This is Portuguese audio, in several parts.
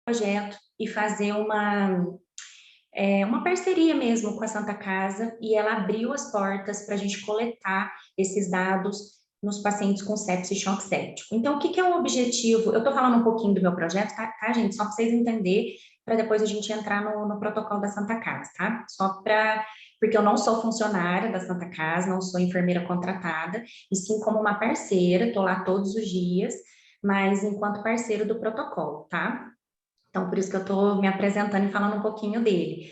projeto e fazer uma parceria mesmo com a Santa Casa, e ela abriu as portas para a gente coletar esses dados nos pacientes com sepse e choque séptico. Então, o que que é o objetivo? Eu estou falando um pouquinho do meu projeto, tá, gente? Só para vocês entenderem, para depois a gente entrar no protocolo da Santa Casa, tá? Porque eu não sou funcionária da Santa Casa, não sou enfermeira contratada, e sim como uma parceira, estou lá todos os dias, mas enquanto parceiro do protocolo, tá? Então, por isso que eu estou me apresentando e falando um pouquinho dele.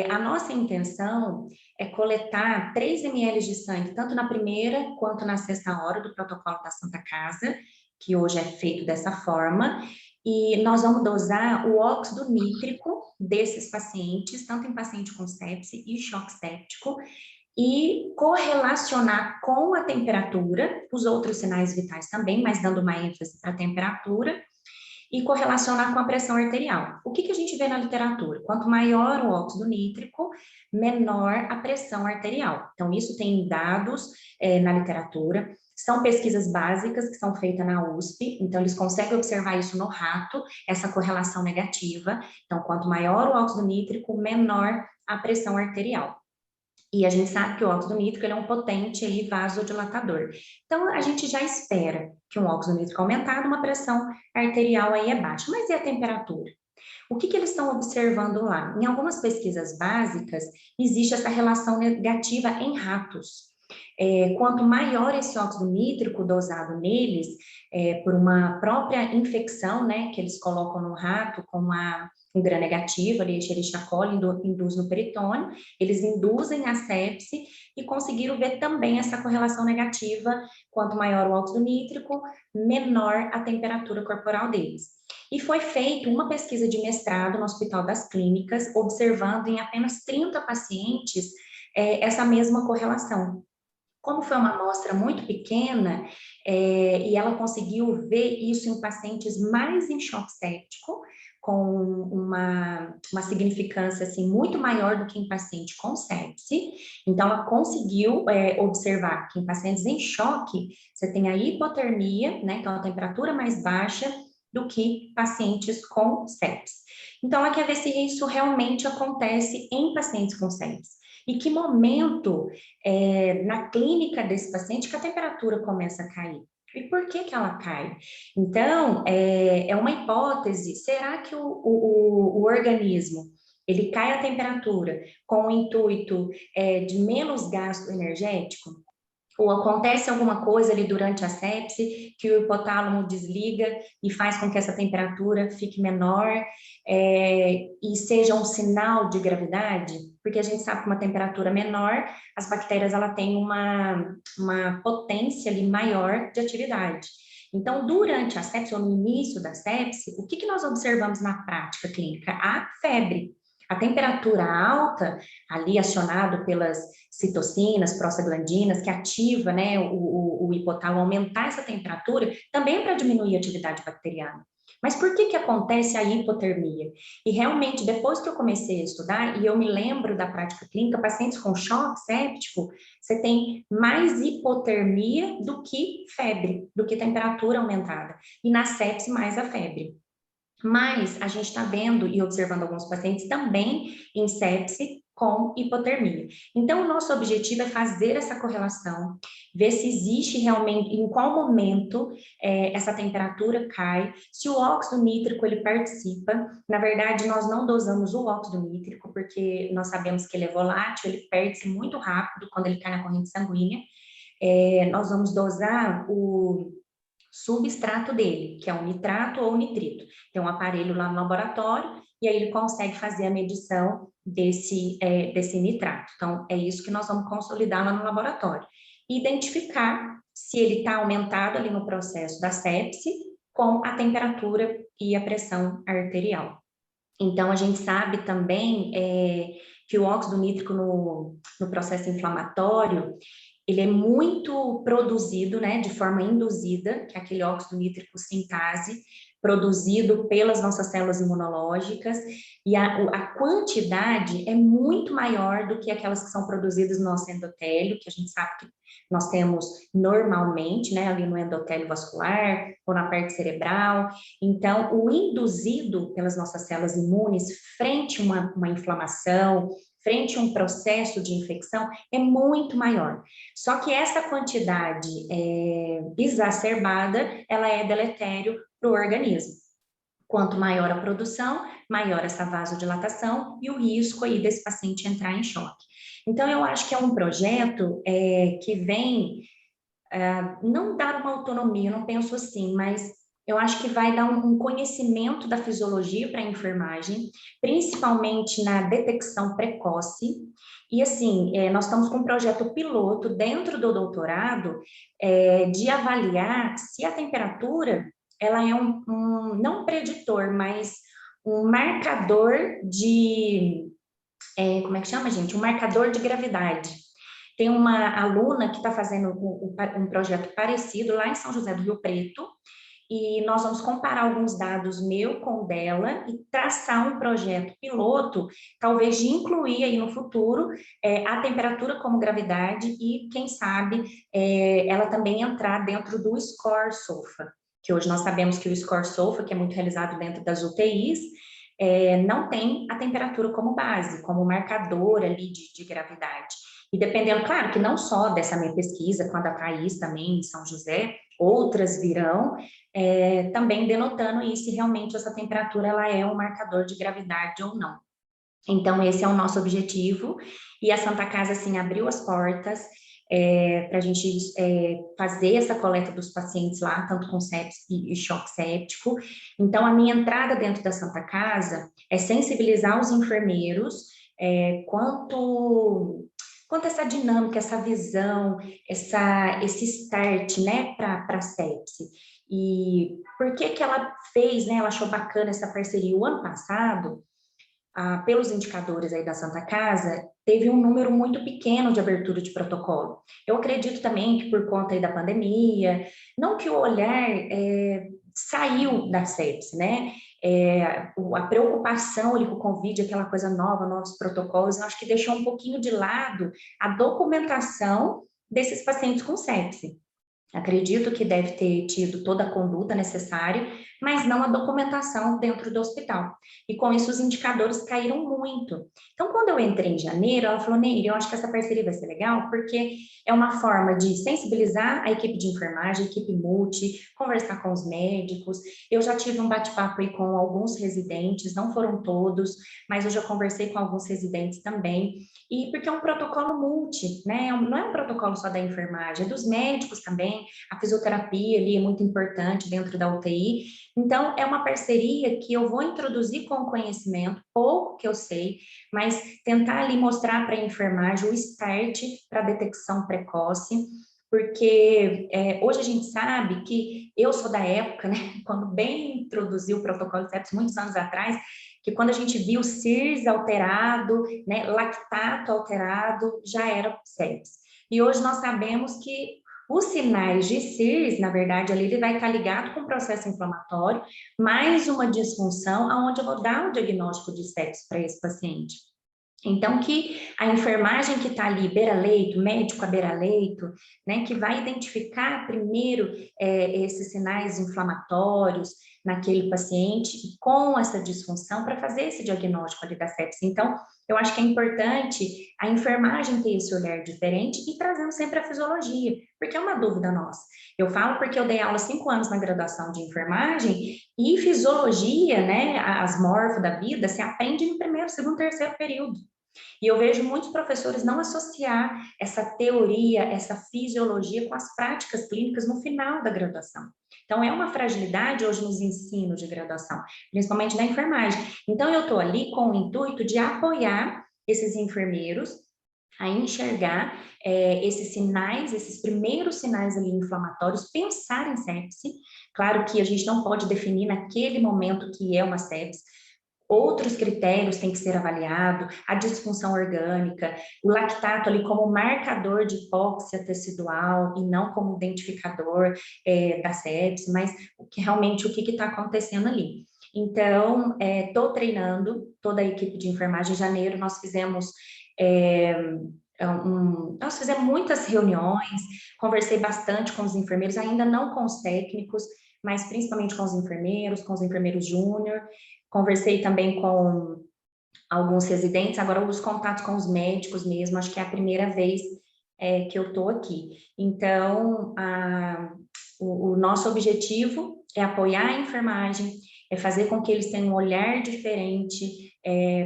A nossa intenção é coletar 3 ml de sangue, tanto na primeira quanto na sexta hora do protocolo da Santa Casa, que hoje é feito dessa forma, e nós vamos dosar o óxido nítrico desses pacientes, tanto em paciente com sepse e choque séptico, e correlacionar com a temperatura, os outros sinais vitais também, mas dando uma ênfase para a temperatura, e correlacionar com a pressão arterial. O que que a gente vê na literatura? Quanto maior o óxido nítrico, menor a pressão arterial. Então, isso tem dados na literatura, são pesquisas básicas que são feitas na USP, então eles conseguem observar isso no rato, essa correlação negativa. Então, quanto maior o óxido nítrico, menor a pressão arterial. E a gente sabe que o óxido nítrico ele é um potente aí vasodilatador. Então, a gente já espera que um óxido nítrico aumentado, uma pressão arterial aí é baixa. Mas e a temperatura? O que que eles estão observando lá? Em algumas pesquisas básicas, existe essa relação negativa em ratos. Quanto maior esse óxido nítrico dosado neles, por uma própria infecção, né, que eles colocam no rato com um gram negativo, ali, Escherichia coli, induz no peritônio, eles induzem a sepse e conseguiram ver também essa correlação negativa, quanto maior o óxido nítrico, menor a temperatura corporal deles. E foi feita uma pesquisa de mestrado no Hospital das Clínicas, observando em apenas 30 pacientes essa mesma correlação. Como foi uma amostra muito pequena, e ela conseguiu ver isso em pacientes mais em choque séptico, com uma significância assim, muito maior do que em paciente com sepse, então ela conseguiu observar que em pacientes em choque, você tem a hipotermia, né, que é uma temperatura mais baixa, do que pacientes com sepse. Então, ela quer ver se isso realmente acontece em pacientes com sepse. E que momento na clínica desse paciente que a temperatura começa a cair. E por que que ela cai? Então, é uma hipótese, será que o organismo, ele cai a temperatura com o intuito de menos gasto energético? Ou acontece alguma coisa ali durante a sepse que o hipotálamo desliga e faz com que essa temperatura fique menor e seja um sinal de gravidade? Porque a gente sabe que uma temperatura menor, as bactérias ela têm uma potência ali maior de atividade. Então, durante a sepse ou no início da sepse, o que que nós observamos na prática clínica? A febre. A temperatura alta, ali acionado pelas citocinas, prostaglandinas, que ativa, né, o hipotálamo, aumentar essa temperatura, também é para diminuir a atividade bacteriana. Mas por que que acontece a hipotermia? E realmente, depois que eu comecei a estudar, e eu me lembro da prática clínica, pacientes com choque séptico, você tem mais hipotermia do que febre, do que temperatura aumentada. E na sepse, mais a febre. Mas a gente está vendo e observando alguns pacientes também em sepse com hipotermia. Então, o nosso objetivo é fazer essa correlação, ver se existe realmente, em qual momento essa temperatura cai, se o óxido nítrico ele participa. Na verdade, nós não dosamos o óxido nítrico, porque nós sabemos que ele é volátil, ele perde-se muito rápido quando ele cai na corrente sanguínea. Nós vamos dosar o substrato dele, que é um nitrato ou nitrito. Tem um aparelho lá no laboratório e aí ele consegue fazer a medição desse nitrato. Então, é isso que nós vamos consolidar lá no laboratório. Identificar se ele está aumentado ali no processo da sepse com a temperatura e a pressão arterial. Então, a gente sabe também que o óxido nítrico no processo inflamatório, ele é muito produzido, né, de forma induzida, que é aquele óxido nítrico sintase, produzido pelas nossas células imunológicas, e a quantidade é muito maior do que aquelas que são produzidas no nosso endotélio, que a gente sabe que nós temos normalmente, né, ali no endotélio vascular ou na parte cerebral. Então, o induzido pelas nossas células imunes frente a uma inflamação, frente a um processo de infecção, é muito maior. Só que essa quantidade exacerbada, ela é deletério para o organismo. Quanto maior a produção, maior essa vasodilatação e o risco aí desse paciente entrar em choque. Então, eu acho que é um projeto que vem não dar uma autonomia, eu não penso assim, mas eu acho que vai dar um conhecimento da fisiologia para a enfermagem, principalmente na detecção precoce. E assim, nós estamos com um projeto piloto dentro do doutorado de avaliar se a temperatura ela é não um preditor, mas um marcador de, como é que chama, gente? Um marcador de gravidade. Tem uma aluna que está fazendo um projeto parecido lá em São José do Rio Preto, e nós vamos comparar alguns dados meu com o dela e traçar um projeto piloto, talvez de incluir aí no futuro a temperatura como gravidade e, quem sabe, ela também entrar dentro do score SOFA, que hoje nós sabemos que o score SOFA, que é muito realizado dentro das UTIs, não tem a temperatura como base, como marcador ali de gravidade. E dependendo, claro, que não só dessa minha pesquisa, quando a Thaís também em São José, outras virão, também denotando aí se realmente essa temperatura ela é um marcador de gravidade ou não. Então, esse é o nosso objetivo, e a Santa Casa, assim, abriu as portas para a gente fazer essa coleta dos pacientes lá, tanto com sepsis e choque séptico. Então, a minha entrada dentro da Santa Casa é sensibilizar os enfermeiros quanto essa dinâmica, essa visão, esse start, né, para a sepse. E por que ela fez, né, ela achou bacana essa parceria? O ano passado, pelos indicadores aí da Santa Casa, teve um número muito pequeno de abertura de protocolo. Eu acredito também que por conta aí da pandemia, não que o olhar saiu da sepse, né? A preocupação ali com o Covid, aquela coisa nova, novos protocolos, eu acho que deixou um pouquinho de lado a documentação desses pacientes com sepse. Acredito que deve ter tido toda a conduta necessária, mas não a documentação dentro do hospital. E com isso os indicadores caíram muito. Então, quando eu entrei em janeiro, ela falou, Nery, eu acho que essa parceria vai ser legal, porque é uma forma de sensibilizar a equipe de enfermagem, a equipe multi, conversar com os médicos. Eu já tive um bate-papo aí com alguns residentes, não foram todos, mas eu já conversei com alguns residentes também. E porque é um protocolo multi, né? Não é um protocolo só da enfermagem, é dos médicos também. A fisioterapia ali é muito importante dentro da UTI. Então, é uma parceria que eu vou introduzir com conhecimento, pouco que eu sei, mas tentar ali mostrar para a enfermagem o start para a detecção precoce, porque hoje a gente sabe que eu sou da época, né, quando bem introduziu o protocolo de sepsis, muitos anos atrás, que quando a gente viu CIRS alterado, né, lactato alterado, já era sepsis. E hoje nós sabemos que os sinais de CIRS, na verdade, ali ele vai estar ligado com o processo inflamatório, mais uma disfunção, aonde eu vou dar o diagnóstico de sepsis para esse paciente. Então, que a enfermagem que está ali, beira-leito, médico a beira-leito, né, que vai identificar primeiro esses sinais inflamatórios naquele paciente e com essa disfunção para fazer esse diagnóstico ali da sepse. Então, eu acho que é importante a enfermagem ter esse olhar diferente e trazendo sempre a fisiologia, porque é uma dúvida nossa. Eu falo porque eu dei aula 5 anos na graduação de enfermagem e fisiologia, né, as morfo da vida, se aprende no primeiro, segundo, terceiro período. E eu vejo muitos professores não associar essa teoria, essa fisiologia com as práticas clínicas no final da graduação. Então, é uma fragilidade hoje nos ensinos de graduação, principalmente na enfermagem. Então, eu estou ali com o intuito de apoiar esses enfermeiros a enxergar esses sinais, esses primeiros sinais ali inflamatórios, pensar em sepse. Claro que a gente não pode definir naquele momento que é uma sepse, outros critérios têm que ser avaliados, a disfunção orgânica, o lactato ali como marcador de hipóxia tecidual e não como identificador da sepse, mas realmente o que está acontecendo ali. Então, estou treinando toda a equipe de enfermagem. Em janeiro nós fizemos muitas reuniões, conversei bastante com os enfermeiros, ainda não com os técnicos, mas principalmente com os enfermeiros júnior. Conversei também com alguns residentes, agora os contatos com os médicos mesmo, acho que é a primeira vez que eu estou aqui. Então, o nosso objetivo é apoiar a enfermagem, é fazer com que eles tenham um olhar diferente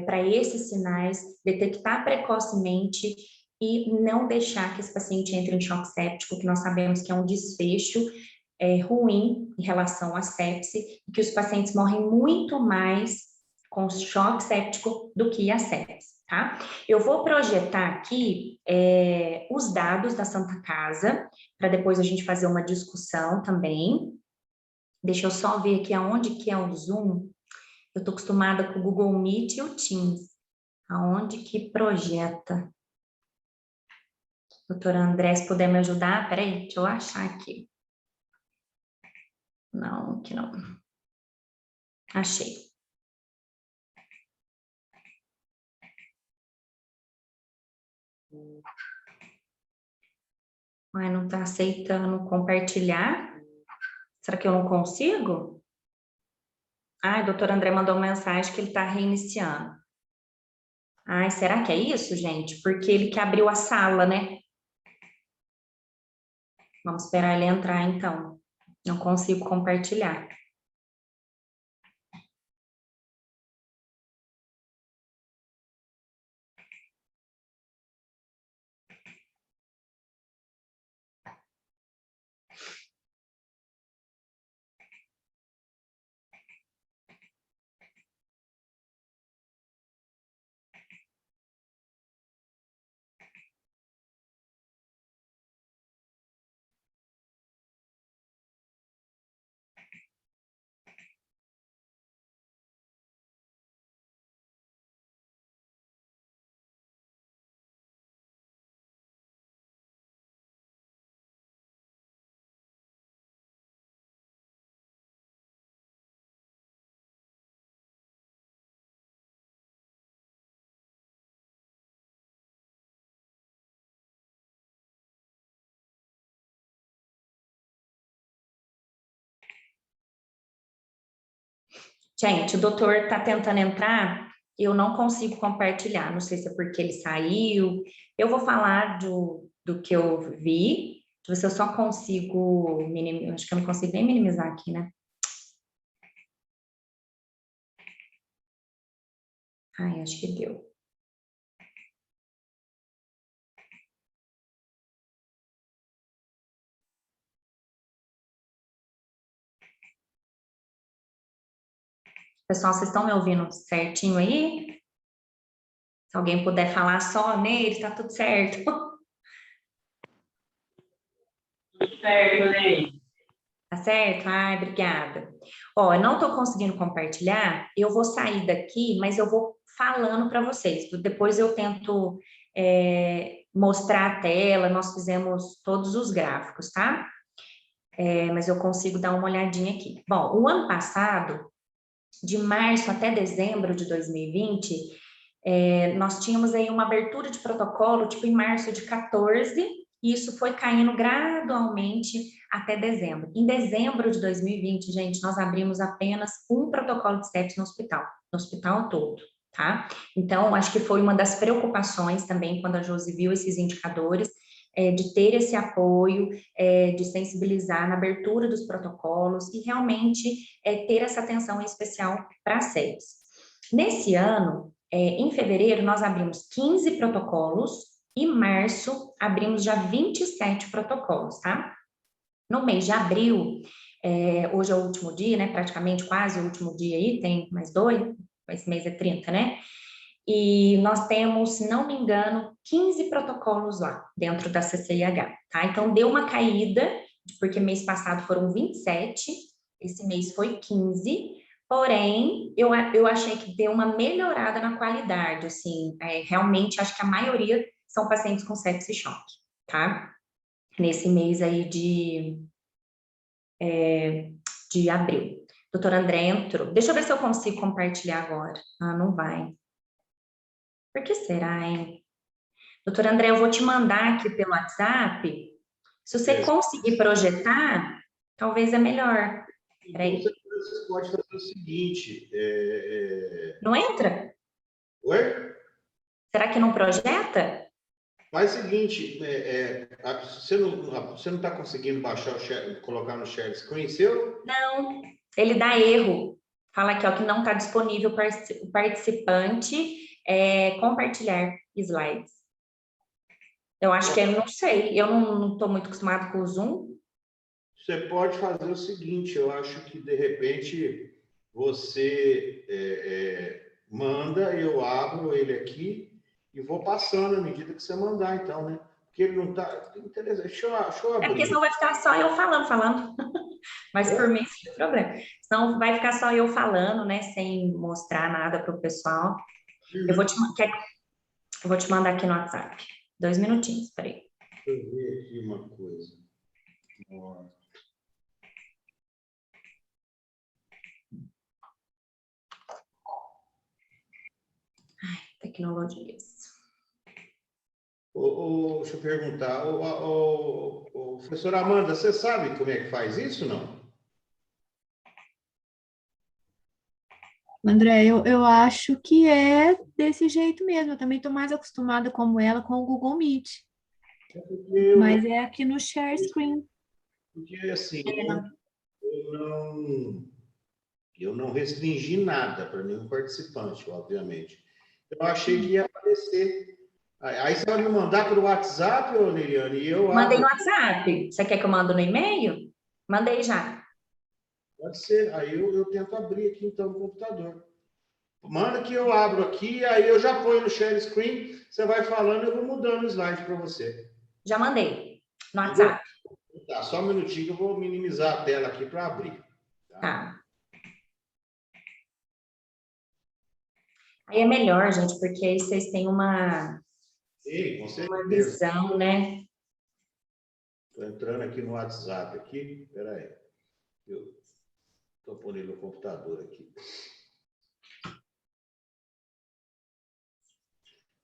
para esses sinais, detectar precocemente e não deixar que esse paciente entre em choque séptico, que nós sabemos que é um desfecho ruim em relação à sepse, e que os pacientes morrem muito mais com choque séptico do que a sepse, tá? Eu vou projetar aqui os dados da Santa Casa, para depois a gente fazer uma discussão também. Deixa eu só ver aqui aonde que é o Zoom. Eu estou acostumada com o Google Meet e o Teams. Aonde que projeta? Doutora André, se puder me ajudar, peraí, deixa eu achar aqui. Não, aqui não. Achei. Ai, não está aceitando compartilhar? Será que eu não consigo? Ai, o doutor André mandou uma mensagem que ele está reiniciando. Ai, será que é isso, gente? Porque ele que abriu a sala, né? Vamos esperar ele entrar, então. Não consigo compartilhar. Gente, o doutor está tentando entrar, eu não consigo compartilhar, não sei se é porque ele saiu. Eu vou falar do que eu vi, deixa eu ver se eu só consigo minimizar, acho que eu não consigo nem minimizar aqui, né? Ai, acho que deu. Pessoal, vocês estão me ouvindo certinho aí? Se alguém puder falar só nele, tá tudo certo. Tudo certo, Ney. Tá certo? Ai, obrigada. Ó, eu não estou conseguindo compartilhar, eu vou sair daqui, mas eu vou falando para vocês. Depois eu tento mostrar a tela, nós fizemos todos os gráficos, tá? Mas eu consigo dar uma olhadinha aqui. Bom, o ano passado, de março até dezembro de 2020, nós tínhamos aí uma abertura de protocolo, tipo em março de 14, e isso foi caindo gradualmente até dezembro. Em dezembro de 2020, gente, nós abrimos apenas um protocolo de sepsis no hospital todo, tá? Então, acho que foi uma das preocupações também, quando a Josi viu esses indicadores, de ter esse apoio, de sensibilizar na abertura dos protocolos e realmente ter essa atenção especial para a sepsis. Nesse ano, em fevereiro, nós abrimos 15 protocolos e em março abrimos já 27 protocolos, tá? No mês de abril, hoje é o último dia, né? Praticamente quase o último dia aí, tem mais 2, esse mês é 30, né? E nós temos, se não me engano, 15 protocolos lá dentro da CCIH, tá? Então deu uma caída, porque mês passado foram 27, esse mês foi 15, Porém, eu achei que deu uma melhorada na qualidade, assim, realmente acho que a maioria são pacientes com sepsis e choque, tá? Nesse mês aí de abril. Doutor André entrou. Deixa eu ver se eu consigo compartilhar agora. Ah, não vai. Por que será, hein? Doutor André, eu vou te mandar aqui pelo WhatsApp. Se você conseguir projetar, talvez é melhor. Peraí. Você pode fazer o seguinte... Não entra? Oi? Será que não projeta? Faz o seguinte, você não está conseguindo baixar colocar no share screen seu? Não, ele dá erro. Fala aqui, ó, que não está disponível para o participante compartilhar slides. Eu acho que eu não sei, eu não estou muito acostumado com o Zoom. Você pode fazer o seguinte, eu acho que, de repente, você manda, eu abro ele aqui e vou passando à medida que você mandar, então, né? Porque ele não está... Interessante. Deixa eu É porque abrir. senão vai ficar só eu falando. Mas por mim, sem problema. Senão vai ficar só eu falando, né? Sem mostrar nada para o pessoal. Eu vou te mandar aqui no WhatsApp. 2 minutinhos, peraí. Deixa eu ver aqui uma coisa. Tecnologias. Deixa eu perguntar. Professora Amanda, você sabe como é que faz isso, não? André, eu acho que é desse jeito mesmo. Eu também estou mais acostumada como ela com o Google Meet. Mas é aqui no share screen. Porque, assim, eu não restringi nada para nenhum participante, obviamente. Eu achei que ia aparecer. Aí você vai me mandar pelo WhatsApp, Liliane, e eu Mandei abro. no WhatsApp. Você quer que eu mando no e-mail? Mandei já. Pode ser. Aí eu tento abrir aqui, então, no computador. Manda que eu abro aqui, aí eu já ponho no share screen, você vai falando, eu vou mudando o slide para você. Já mandei no WhatsApp. Tá, só um minutinho que eu vou minimizar a tela aqui para abrir. Tá. Aí é melhor, gente, porque aí vocês têm uma visão, né? Estou entrando aqui no WhatsApp aqui. Espera aí. Eu estou pondo no computador aqui.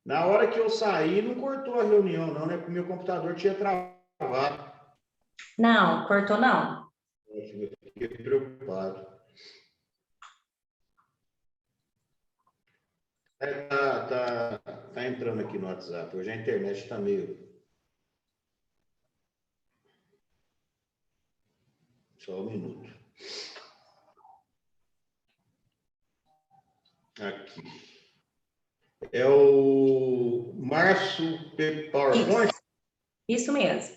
Na hora que eu saí, não cortou a reunião, não, né? Porque o meu computador tinha travado. Não, cortou não. Eu fiquei preocupado. Tá entrando aqui no WhatsApp. Hoje a internet está meio... Só um minuto. Aqui. É o Márcio PowerPoint? Isso mesmo.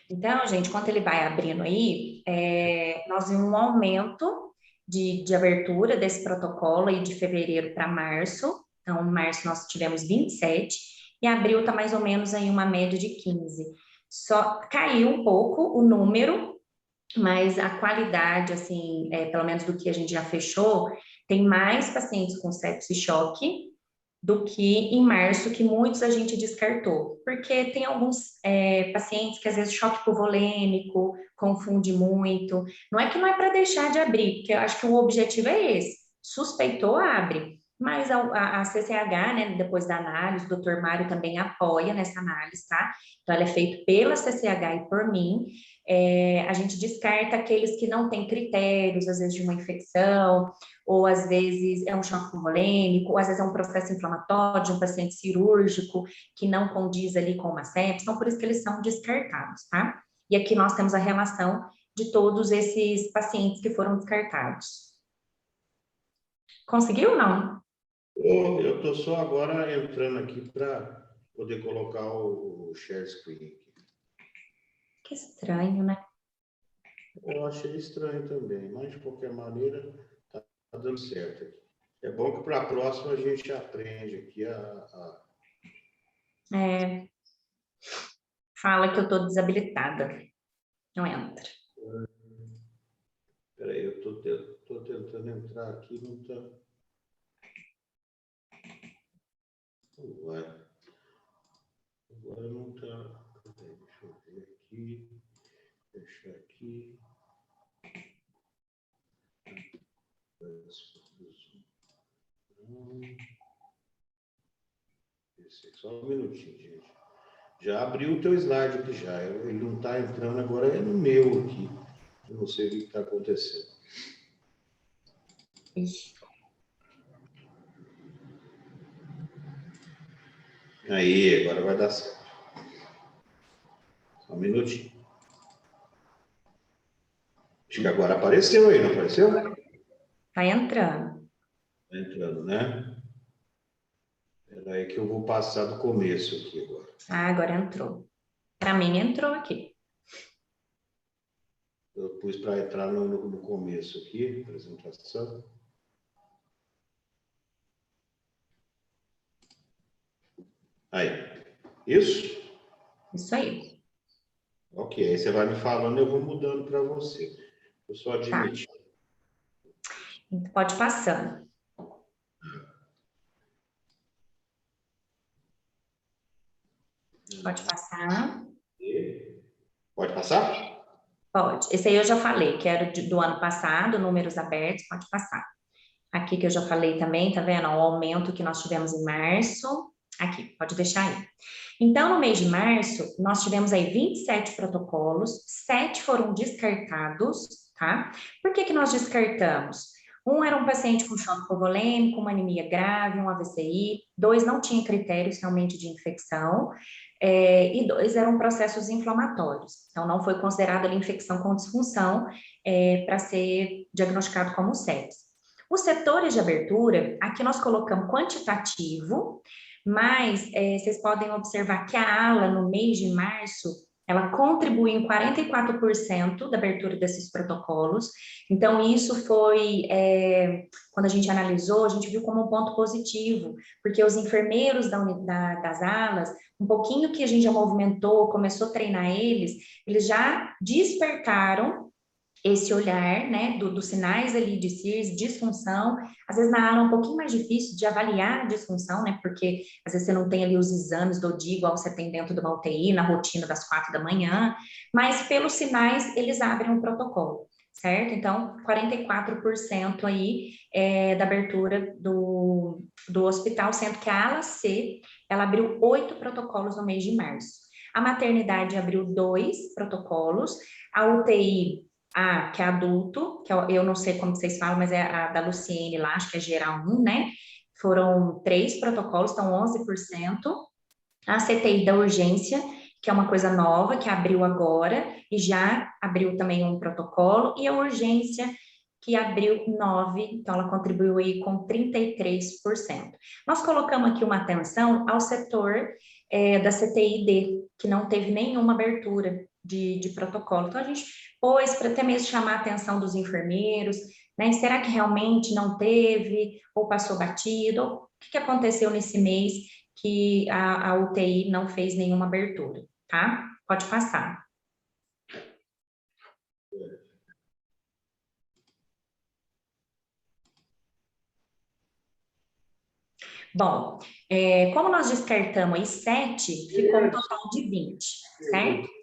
Então, gente, quando ele vai abrindo aí, nós vimos um aumento de abertura desse protocolo aí de fevereiro para março. Então, em março nós tivemos 27 e abril está mais ou menos aí uma média de 15. Só caiu um pouco o número, mas a qualidade, assim, pelo menos do que a gente já fechou, tem mais pacientes com sepsis e choque do que em março, que muitos a gente descartou, porque tem alguns pacientes que às vezes choque hipovolêmico, confunde muito. Não é que não é para deixar de abrir, porque eu acho que o objetivo é esse: suspeitou, abre. Mas a CCH, né, depois da análise, o doutor Mário também apoia nessa análise, tá? Então, ela é feita pela CCH e por mim. A gente descarta aqueles que não têm critérios, às vezes de uma infecção, ou às vezes é um choque hipovolêmico, ou às vezes é um processo inflamatório de um paciente cirúrgico que não condiz ali com uma sepsis, então por isso que eles são descartados, tá? E aqui nós temos a relação de todos esses pacientes que foram descartados. Conseguiu ou não? Eu estou só agora entrando aqui para poder colocar o share screen aqui. Que estranho, né? Eu achei estranho também, mas de qualquer maneira está dando certo aqui. É bom que para a próxima a gente aprende aqui Fala que eu estou desabilitada. Não entra. Espera aí, eu tô tentando entrar aqui, não está... Agora não está... Deixa eu ver aqui, fechar aqui. Só um minutinho, gente. Já abriu o teu slide aqui já. Ele não está entrando agora, é no meu aqui. Eu não sei o que está acontecendo. Ixi. Aí, agora vai dar certo. Só um minutinho. Acho que agora apareceu aí, não apareceu? Tá entrando. Tá entrando, né? Espera aí que eu vou passar do começo aqui agora. Ah, agora entrou. Para mim entrou aqui. Eu pus para entrar no começo aqui, apresentação. Aí. Isso? Isso aí. Ok, aí você vai me falando, eu vou mudando para você. Eu só admitir. Tá. Pode ir passando. Pode passar. Pode passar? Pode. Esse aí eu já falei, que era do ano passado, números abertos, pode passar. Aqui que eu já falei também, tá vendo? O aumento que nós tivemos em março. Aqui, pode deixar aí. Então, no mês de março, nós tivemos aí 27 protocolos, 7 foram descartados, tá? Por que que nós descartamos? Um era um paciente com choque hipovolêmico, uma anemia grave, um AVCI, 2 não tinha critérios realmente de infecção, e 2 eram processos inflamatórios. Então, não foi considerada ali infecção com disfunção para ser diagnosticado como sepsis. Os setores de abertura, aqui nós colocamos quantitativo, mas vocês podem observar que a ala, no mês de março, ela contribui em 44% da abertura desses protocolos. Então, isso foi, quando a gente analisou, a gente viu como um ponto positivo, porque os enfermeiros das alas, um pouquinho que a gente já movimentou, começou a treinar eles já despertaram esse olhar, né, dos sinais ali de CIRS, disfunção, às vezes na ala é um pouquinho mais difícil de avaliar a disfunção, né, porque às vezes você não tem ali os exames do dia igual você tem dentro de uma UTI, na rotina das 4 da manhã, mas pelos sinais eles abrem um protocolo, certo? Então, 44% aí da abertura do hospital, sendo que a ala C, ela abriu 8 protocolos no mês de março. A maternidade abriu 2 protocolos, a UTI que é adulto, que eu não sei como vocês falam, mas é a da Luciene lá, acho que é geral 1, né? Foram 3 protocolos, então 11%. A CTI da urgência, que é uma coisa nova, que abriu agora, e já abriu também um protocolo, e a urgência, que abriu 9, então ela contribuiu aí com 33%. Nós colocamos aqui uma atenção ao setor da CTI-D, que não teve nenhuma abertura de protocolo. Então, a gente pôs para até mesmo chamar a atenção dos enfermeiros, né? Será que realmente não teve, ou passou batido? Ou o que aconteceu nesse mês que a UTI não fez nenhuma abertura, tá? Pode passar. Bom, como nós descartamos aí 7, ficou um total de 20, certo?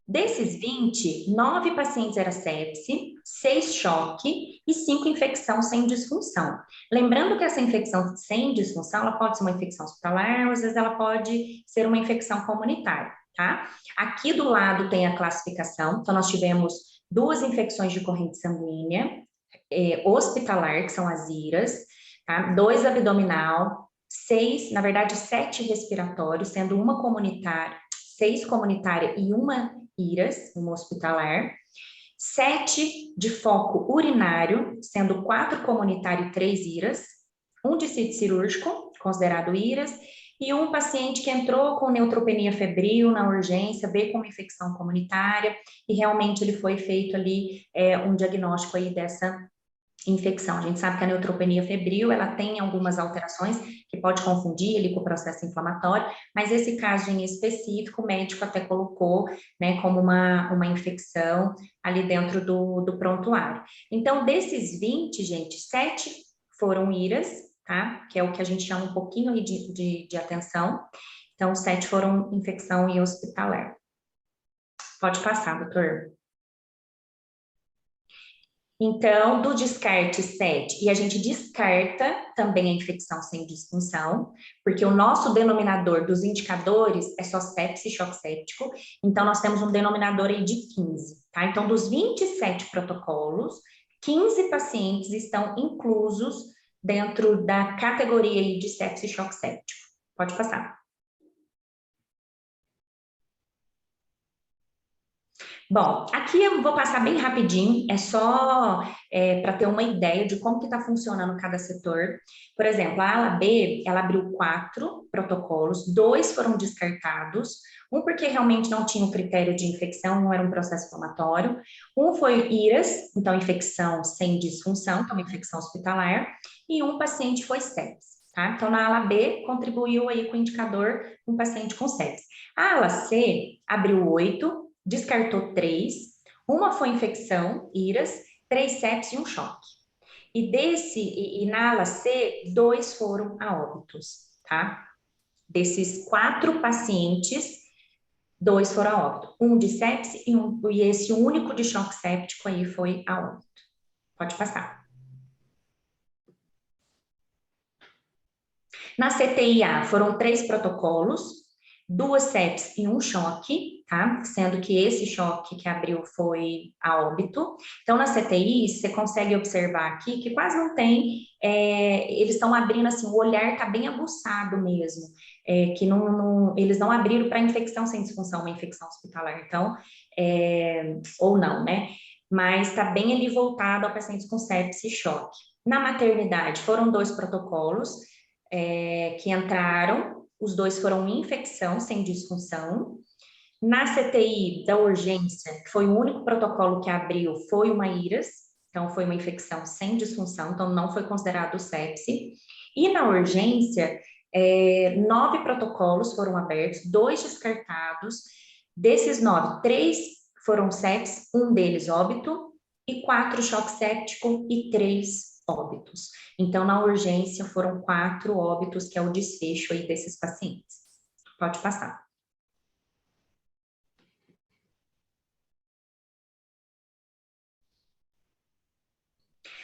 Desses 20, 9 pacientes era sepse, 6 choque e 5 infecção sem disfunção. Lembrando que essa infecção sem disfunção, ela pode ser uma infecção hospitalar, ou às vezes ela pode ser uma infecção comunitária, tá? Aqui do lado tem a classificação, então nós tivemos 2 infecções de corrente sanguínea, hospitalar, que são as IRAs, tá? 2 abdominal, 6, na verdade 7 respiratórios, sendo uma comunitária, 6 comunitária e uma IRAS, uma hospitalar, 7 de foco urinário, sendo 4 comunitário e 3 IRAS, um de sítio cirúrgico, considerado IRAS, e um paciente que entrou com neutropenia febril na urgência, veio com uma infecção comunitária, e realmente ele foi feito ali um diagnóstico aí dessa infecção. A gente sabe que a neutropenia febril, ela tem algumas alterações que pode confundir ali com o processo inflamatório, mas esse caso em específico, o médico até colocou, né, como uma infecção ali dentro do prontuário. Então, desses 20, gente, 7 foram IRAS, tá? Que é o que a gente chama um pouquinho aí de atenção. Então, 7 foram infecção e hospitalar. Pode passar, doutor. Então, do descarte 7, e a gente descarta também a infecção sem disfunção, porque o nosso denominador dos indicadores é só sepse e choque séptico, então nós temos um denominador aí de 15, tá? Então, dos 27 protocolos, 15 pacientes estão inclusos dentro da categoria aí de sepse e choque séptico. Pode passar. Bom, aqui eu vou passar bem rapidinho, é só para ter uma ideia de como que está funcionando cada setor. Por exemplo, a ala B, ela abriu 4 protocolos, 2 foram descartados, um porque realmente não tinha um critério de infecção, não era um processo inflamatório, um foi IRAS, então infecção sem disfunção, então infecção hospitalar, e um paciente foi sepsis. Tá? Então, na ala B, contribuiu aí com o indicador um paciente com sepsis. A ala C abriu 8, descartou 3, uma foi infecção, IRAS, 3 sepsis e um choque. E na ala C, 2 foram a óbitos, tá? Desses 4 pacientes, 2 foram a óbito. Um de sepsis e esse único de choque séptico aí foi a óbito. Pode passar. Na CTI-A foram 3 protocolos, 2 sepsis e um choque, tá? Sendo que esse choque que abriu foi a óbito. Então, na CTI, você consegue observar aqui que quase não tem, eles estão abrindo assim, o olhar tá bem aguçado mesmo, que eles não abriram para infecção sem disfunção, uma infecção hospitalar, então, ou não, né? Mas está bem ali voltado a pacientes com sepsis e choque. Na maternidade, foram 2 protocolos, que entraram, os 2 foram infecção sem disfunção. Na CTI da urgência, que foi o único protocolo que abriu, foi uma IRAS, então foi uma infecção sem disfunção, então não foi considerado sepse. E na urgência, 9 protocolos foram abertos, 2 descartados. Desses 9, 3 foram sepsis, um deles óbito, e 4 choque séptico e 3 óbitos. Então, na urgência, foram 4 óbitos, que é o desfecho aí desses pacientes. Pode passar.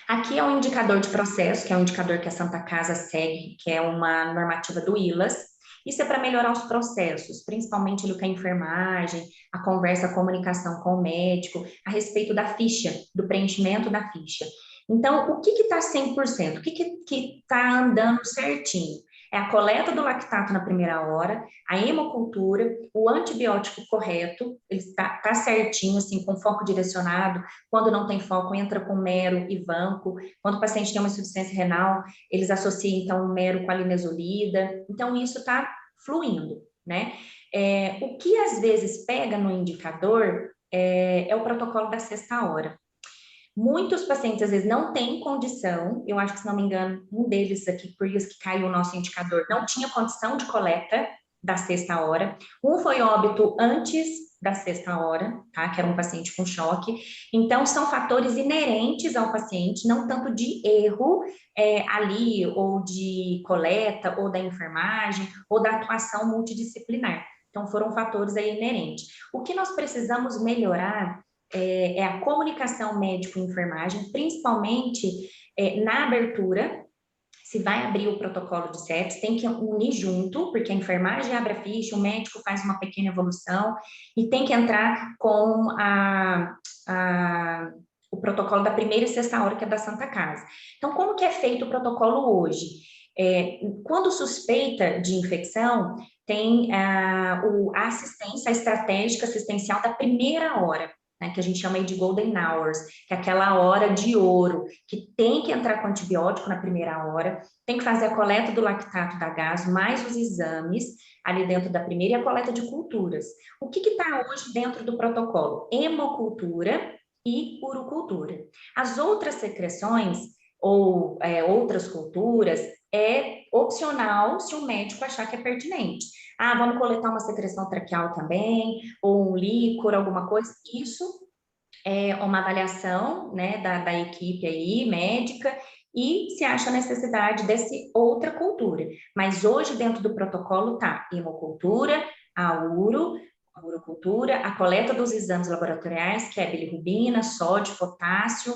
Aqui é um indicador de processo, que é um indicador que a Santa Casa segue, que é uma normativa do ILAS. Isso é para melhorar os processos, principalmente com a enfermagem, a conversa, a comunicação com o médico, a respeito da ficha, do preenchimento da ficha. Então, o que está 100%? O que está andando certinho? É a coleta do lactato na primeira hora, a hemocultura, o antibiótico correto, ele está certinho, assim, com foco direcionado. Quando não tem foco, entra com mero e vanco. Quando o paciente tem uma insuficiência renal, eles associam, então, o mero com a linezolida. Então, isso está fluindo, né? O que, às vezes, pega no indicador é o protocolo da sexta hora. Muitos pacientes, às vezes, não têm condição, eu acho que, se não me engano, um deles aqui, por isso que caiu o nosso indicador, não tinha condição de coleta da sexta hora. Um foi óbito antes da sexta hora, tá? Que era um paciente com choque. Então, são fatores inerentes ao paciente, não tanto de erro ali, ou de coleta, ou da enfermagem, ou da atuação multidisciplinar. Então, foram fatores aí inerentes. O que nós precisamos melhorar é a comunicação médico-enfermagem, principalmente na abertura. Se vai abrir o protocolo de sepsis, tem que unir junto, porque a enfermagem abre a ficha, o médico faz uma pequena evolução, e tem que entrar com o protocolo da primeira e sexta hora, que é da Santa Casa. Então, como que é feito o protocolo hoje? Quando suspeita de infecção, tem a assistência, a estratégica assistencial da primeira hora, né, que a gente chama aí de golden hours, que é aquela hora de ouro, que tem que entrar com antibiótico na primeira hora, tem que fazer a coleta do lactato da gás, mais os exames ali dentro da primeira, e a coleta de culturas. O que está hoje dentro do protocolo? Hemocultura e urocultura. As outras secreções ou outras culturas é opcional se o médico achar que é pertinente. Ah, vamos coletar uma secreção traqueal também, ou um líquor, alguma coisa. Isso é uma avaliação, né, da equipe aí, médica, e se acha necessidade dessa outra cultura. Mas hoje, dentro do protocolo, tá hemocultura, a urocultura, a coleta dos exames laboratoriais, que é bilirrubina, sódio, potássio,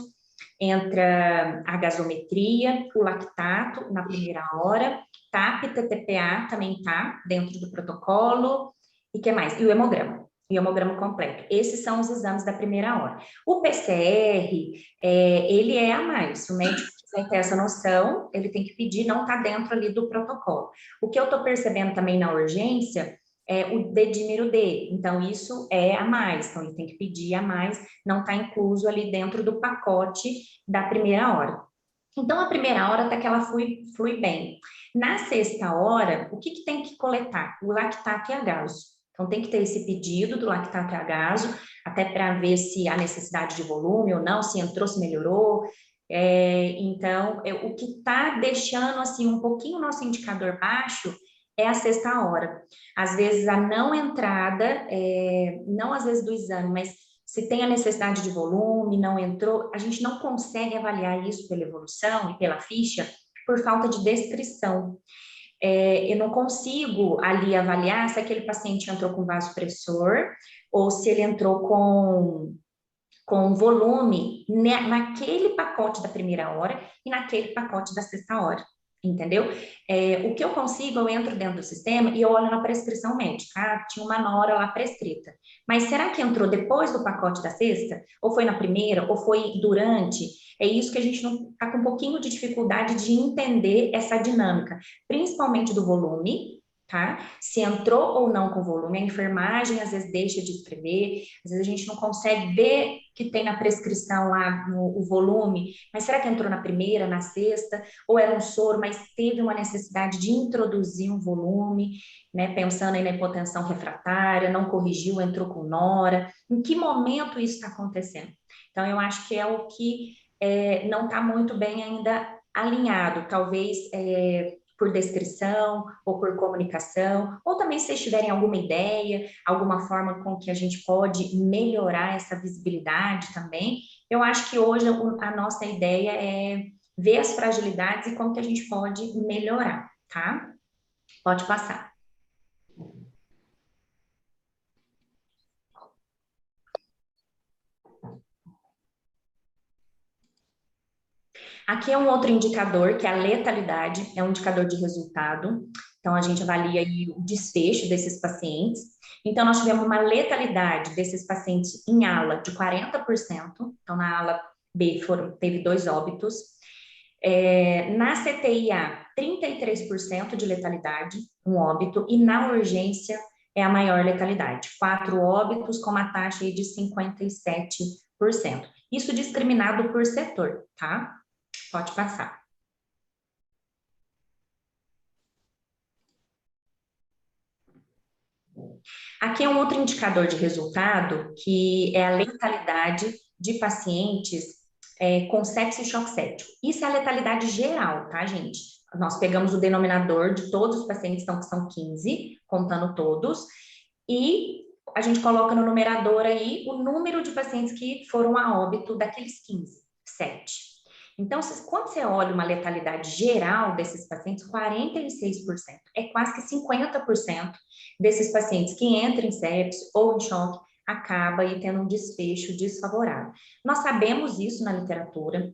entra a gasometria, o lactato na primeira hora, TAP, TTPA também tá dentro do protocolo, e que mais? E o hemograma completo. Esses são os exames da primeira hora. O PCR, ele é a mais. Se o médico quiser ter essa noção, ele tem que pedir, não está dentro ali do protocolo. O que eu estou percebendo também na urgência é o dedímero D. Então, isso é a mais. Então, ele tem que pedir a mais, não está incluso ali dentro do pacote da primeira hora. Então, a primeira hora até que ela flui bem. Na sexta hora, o que tem que coletar? O lactato e a gaso. Então, tem que ter esse pedido do lactato e a gaso, até para ver se há necessidade de volume ou não, se entrou, se melhorou. Então, o que está deixando, assim, um pouquinho o nosso indicador baixo é a sexta hora. Às vezes, a não entrada, não às vezes do exame, mas se tem a necessidade de volume, não entrou, a gente não consegue avaliar isso pela evolução e pela ficha por falta de descrição. Eu não consigo ali avaliar se aquele paciente entrou com vasopressor ou se ele entrou com volume naquele pacote da primeira hora e naquele pacote da sexta hora, entendeu? O que eu consigo, eu entro dentro do sistema e eu olho na prescrição médica. Ah, tinha uma nora lá prescrita. Mas será que entrou depois do pacote da sexta? Ou foi na primeira? Ou foi durante? É isso que a gente está com um pouquinho de dificuldade de entender essa dinâmica, principalmente do volume, tá? Se entrou ou não com volume, a enfermagem às vezes deixa de escrever, às vezes a gente não consegue ver que tem na prescrição lá o volume, mas será que entrou na primeira, na sexta, ou era um soro, mas teve uma necessidade de introduzir um volume, né? Pensando aí na hipotensão refratária, não corrigiu, entrou com nora, em que momento isso está acontecendo? Então, eu acho que é o que não está muito bem ainda alinhado, talvez por descrição ou por comunicação, ou também se vocês tiverem alguma ideia, alguma forma com que a gente pode melhorar essa visibilidade também. Eu acho que hoje a nossa ideia é ver as fragilidades e como que a gente pode melhorar, tá? Pode passar. Aqui é um outro indicador, que é a letalidade, é um indicador de resultado. Então, a gente avalia aí o desfecho desses pacientes. Então, nós tivemos uma letalidade desses pacientes em ala de 40%. Então, na ala B teve 2 óbitos. Na CTI-A, 33% de letalidade, um óbito. E na urgência, é a maior letalidade, 4 óbitos com uma taxa aí de 57%. Isso discriminado por setor, tá? Pode passar. Aqui é um outro indicador de resultado, que é a letalidade de pacientes com sepsis e choque séptico. Isso é a letalidade geral, tá, gente? Nós pegamos o denominador de todos os pacientes, então, que são 15, contando todos, e a gente coloca no numerador aí o número de pacientes que foram a óbito daqueles 15, 7. Então, quando você olha uma letalidade geral desses pacientes, 46%, é quase que 50% desses pacientes que entram em sepsis ou em choque acaba aí tendo um desfecho desfavorável. Nós sabemos isso na literatura,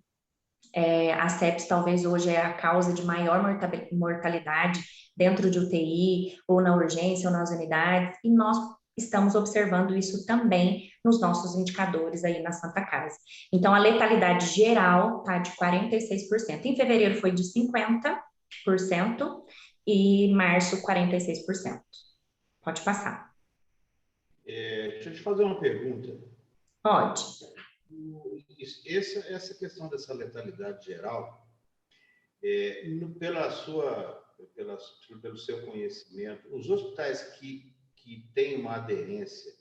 a sepsis talvez hoje é a causa de maior mortalidade dentro de UTI, ou na urgência, ou nas unidades, e nós estamos observando isso também nos nossos indicadores aí na Santa Casa. Então, a letalidade geral está de 46%. Em fevereiro foi de 50% e março 46%. Pode passar. Deixa eu te fazer uma pergunta. Pode. Essa questão dessa letalidade geral, pelo seu conhecimento, os hospitais que têm uma aderência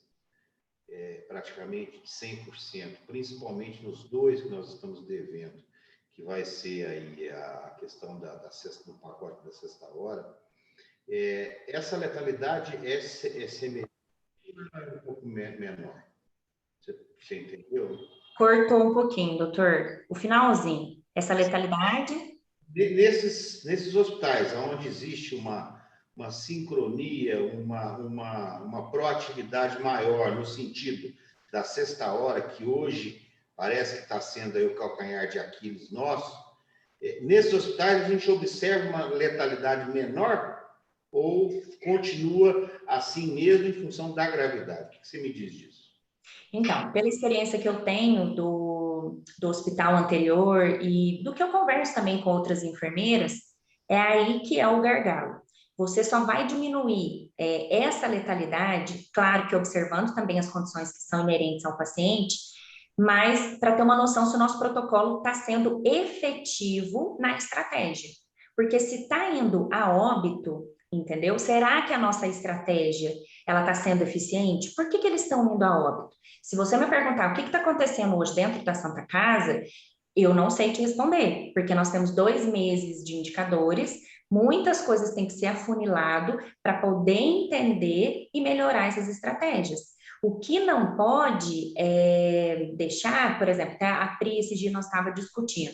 praticamente de 100%, principalmente nos 2 que nós estamos devendo, que vai ser aí a questão do pacote da sexta hora, essa letalidade é semelhante um pouco menor. Você entendeu? Cortou um pouquinho, doutor. O finalzinho. Essa letalidade? Nesses hospitais, onde existe uma sincronia, uma proatividade maior, no sentido da sexta hora, que hoje parece que está sendo aí o calcanhar de Aquiles nosso, nesses hospitais a gente observa uma letalidade menor ou continua assim mesmo em função da gravidade? O que você me diz disso? Então, pela experiência que eu tenho do hospital anterior e do que eu converso também com outras enfermeiras, é aí que é o gargalo. Você só vai diminuir essa letalidade, claro que observando também as condições que são inerentes ao paciente, mas para ter uma noção se o nosso protocolo está sendo efetivo na estratégia. Porque se está indo a óbito, entendeu? Será que a nossa estratégia ela está sendo eficiente? Por que eles estão indo a óbito? Se você me perguntar o que está acontecendo hoje dentro da Santa Casa, eu não sei te responder, porque nós temos 2 meses de indicadores, muitas coisas têm que ser afunilado para poder entender e melhorar essas estratégias. O que não pode deixar, por exemplo, a Pri, esse dia nós estávamos discutindo,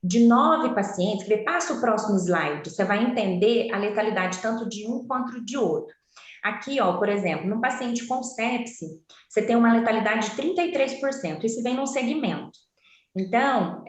de 9 pacientes, passa o próximo slide, você vai entender a letalidade tanto de um quanto de outro. Aqui, ó, por exemplo, no paciente com sepse, você tem uma letalidade de 33%, isso vem num segmento. Então,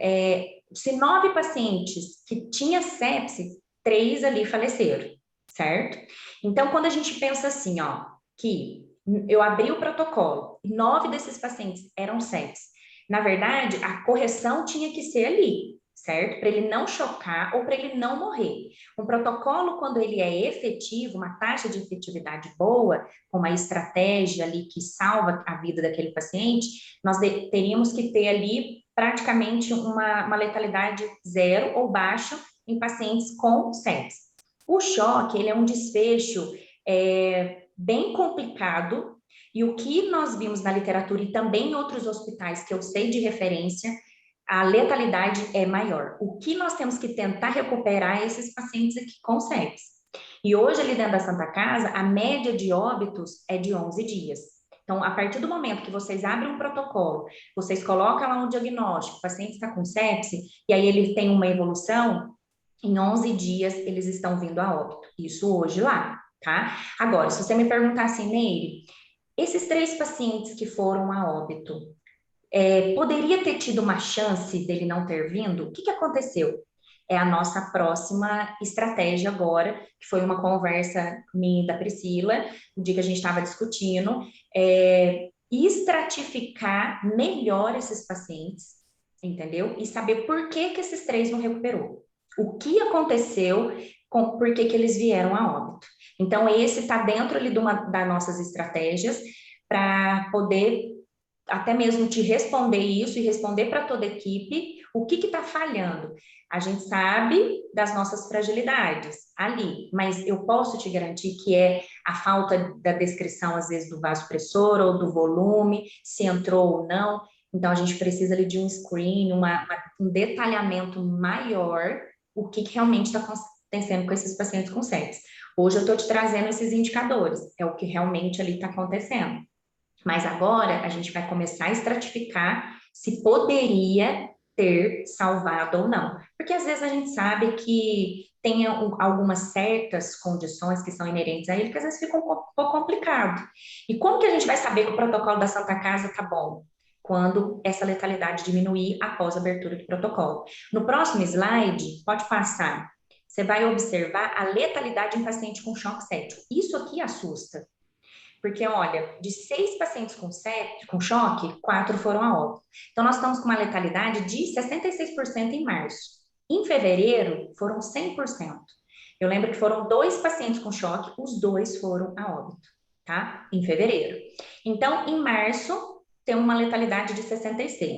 se 9 pacientes que tinham sepse, 3 ali faleceram, certo? Então, quando a gente pensa assim, ó, que eu abri o protocolo, 9 desses pacientes eram sepse, na verdade, a correção tinha que ser ali, certo? Para ele não chocar ou para ele não morrer. Um protocolo, quando ele é efetivo, uma taxa de efetividade boa, com uma estratégia ali que salva a vida daquele paciente, nós teríamos que ter ali praticamente uma letalidade 0 ou baixa em pacientes com sepse. O choque, ele é um desfecho bem complicado, e o que nós vimos na literatura e também em outros hospitais que eu sei de referência, a letalidade é maior. O que nós temos que tentar recuperar é esses pacientes aqui com sepse. E hoje, ali dentro da Santa Casa, a média de óbitos é de 11 dias. Então, a partir do momento que vocês abrem um protocolo, vocês colocam lá um diagnóstico, o paciente está com sepse, e aí ele tem uma evolução, em 11 dias eles estão vindo a óbito. Isso hoje lá, tá? Agora, se você me perguntar assim, Neire, esses 3 pacientes que foram a óbito, poderia ter tido uma chance dele não ter vindo? O que aconteceu? É a nossa próxima estratégia agora, que foi uma conversa minha e da Priscila, o dia que a gente estava discutindo, estratificar melhor esses pacientes, entendeu? E saber por que esses 3 não recuperou. O que aconteceu, por que eles vieram a óbito. Então, esse está dentro ali das nossas estratégias para poder até mesmo te responder isso e responder para toda a equipe o que está falhando. A gente sabe das nossas fragilidades ali, mas eu posso te garantir que é a falta da descrição, às vezes, do vasopressor ou do volume, se entrou ou não. Então, a gente precisa ali de um screen, um detalhamento maior, o que realmente está acontecendo com esses pacientes com sepse. Hoje eu estou te trazendo esses indicadores, é o que realmente ali está acontecendo. Mas agora a gente vai começar a estratificar se poderia ter salvado ou não. Porque às vezes a gente sabe que tem algumas certas condições que são inerentes a ele, que às vezes fica um pouco complicado. E como que a gente vai saber que o protocolo da Santa Casa está bom? Quando essa letalidade diminuir após a abertura do protocolo. No próximo slide, pode passar, você vai observar a letalidade em paciente com choque séptico. Isso aqui assusta. Porque, olha, de 6 pacientes com choque, 4 foram a óbito. Então, nós estamos com uma letalidade de 66% em março. Em fevereiro, foram 100%. Eu lembro que foram 2 pacientes com choque, os 2 foram a óbito, tá? Em fevereiro. Então, em março, tem uma letalidade de 66%.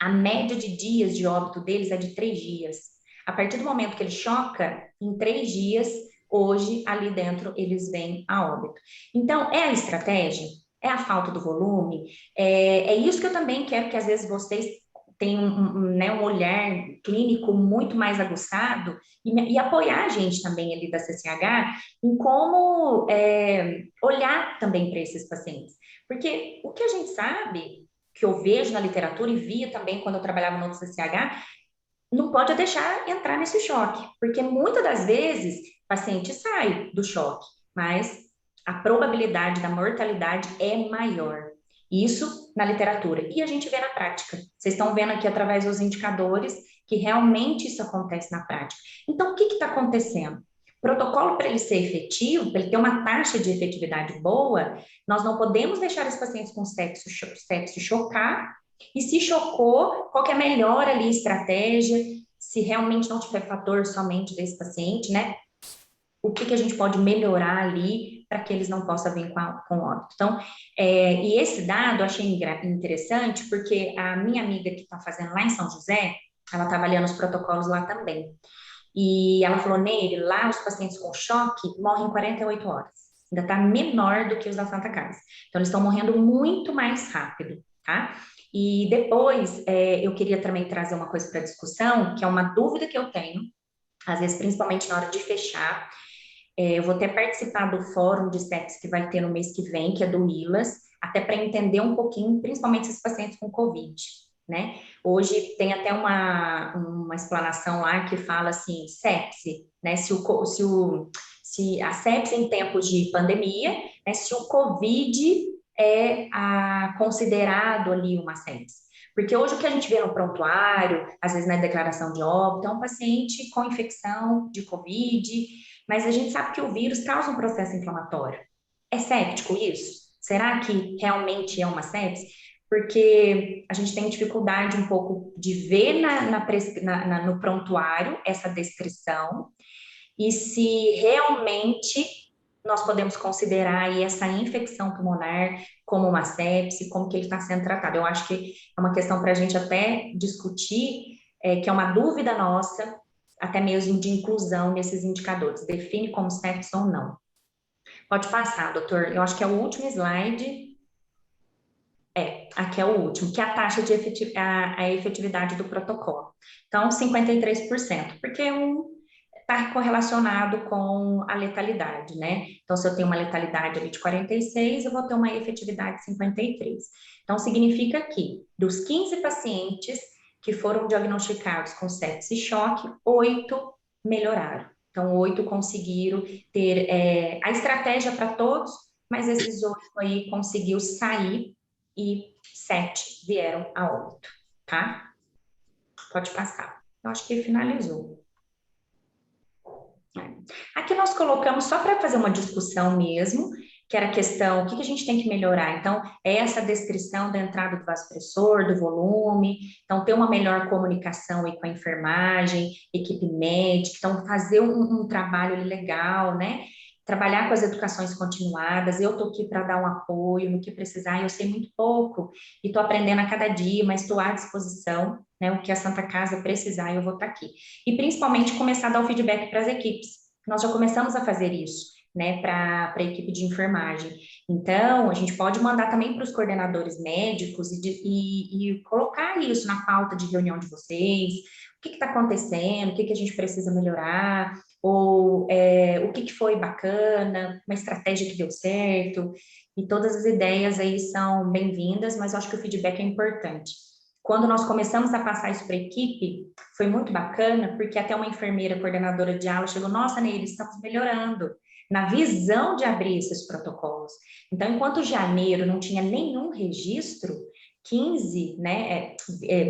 A média de dias de óbito deles é de 3 dias. A partir do momento que ele choca, em 3 dias, hoje, ali dentro, eles vêm a óbito. Então, é a estratégia? É a falta do volume? É isso que eu também quero que às vezes vocês tenham né, um olhar clínico muito mais aguçado e apoiar a gente também ali da CCH em como olhar também para esses pacientes. Porque o que a gente sabe, que eu vejo na literatura e via também quando eu trabalhava no outro CCH, não pode deixar entrar nesse choque, porque muitas das vezes o paciente sai do choque, mas a probabilidade da mortalidade é maior. Isso na literatura. E a gente vê na prática. Vocês estão vendo aqui através dos indicadores que realmente isso acontece na prática. Então, o que está acontecendo? O protocolo, para ele ser efetivo, para ele ter uma taxa de efetividade boa, nós não podemos deixar os pacientes com sepse chocar. E se chocou, qual que é a melhor ali estratégia? Se realmente não tiver fator somente desse paciente, né? O que a gente pode melhorar ali para que eles não possam vir com óbito. Então, e esse dado eu achei interessante, porque a minha amiga que está fazendo lá em São José, ela está avaliando os protocolos lá também. E ela falou, Nery, lá os pacientes com choque morrem em 48 horas. Ainda está menor do que os da Santa Casa. Então, eles estão morrendo muito mais rápido, tá? E depois, eu queria também trazer uma coisa para discussão, que é uma dúvida que eu tenho, às vezes, principalmente na hora de fechar. Eu vou até participar do fórum de sepsis que vai ter no mês que vem, que é do ILAS, até para entender um pouquinho, principalmente esses pacientes com Covid, né? Hoje tem até uma explanação lá que fala assim, sepse, né? Se a sepse em tempos de pandemia, né? Se o Covid é considerado ali uma sepse. Porque hoje o que a gente vê no prontuário, às vezes na declaração de óbito, é um paciente com infecção de Covid, mas a gente sabe que o vírus causa um processo inflamatório. É séptico isso? Será que realmente é uma sepse? Porque a gente tem dificuldade um pouco de ver no prontuário essa descrição e se realmente nós podemos considerar aí essa infecção pulmonar como uma sepse, como que ele está sendo tratado. Eu acho que é uma questão para a gente até discutir, que é uma dúvida nossa, até mesmo de inclusão nesses indicadores. Define como sepse ou não. Pode passar, doutor. Eu acho que é o último slide. Aqui é o último, que é a taxa de efetividade do protocolo. Então, 53%, porque está correlacionado com a letalidade, né? Então, se eu tenho uma letalidade ali de 46, eu vou ter uma efetividade de 53. Então, significa que dos 15 pacientes que foram diagnosticados com sepse e choque, 8 melhoraram. Então, 8 conseguiram ter a estratégia para todos, mas esses 8 aí conseguiu sair e 7 vieram a óbito, tá? Pode passar. Eu acho que finalizou. Aqui nós colocamos só para fazer uma discussão mesmo, que era a questão, o que a gente tem que melhorar? Então, é essa descrição da entrada do vasopressor, do volume, então ter uma melhor comunicação aí com a enfermagem, equipe médica, então fazer um trabalho legal, né? Trabalhar com as educações continuadas, eu estou aqui para dar um apoio no que precisar, eu sei muito pouco e estou aprendendo a cada dia, mas estou à disposição, né? O que a Santa Casa precisar, eu vou estar aqui. E principalmente começar a dar o feedback para as equipes. Nós já começamos a fazer isso, né, para a equipe de enfermagem. Então, a gente pode mandar também para os coordenadores médicos e colocar isso na pauta de reunião de vocês, o que está acontecendo, o que a gente precisa melhorar, ou o que foi bacana, uma estratégia que deu certo, e todas as ideias aí são bem-vindas, mas eu acho que o feedback é importante. Quando nós começamos a passar isso para a equipe, foi muito bacana, porque até uma enfermeira coordenadora de aula chegou, nossa, Nery, estamos melhorando na visão de abrir esses protocolos. Então, enquanto janeiro não tinha nenhum registro, 15, né,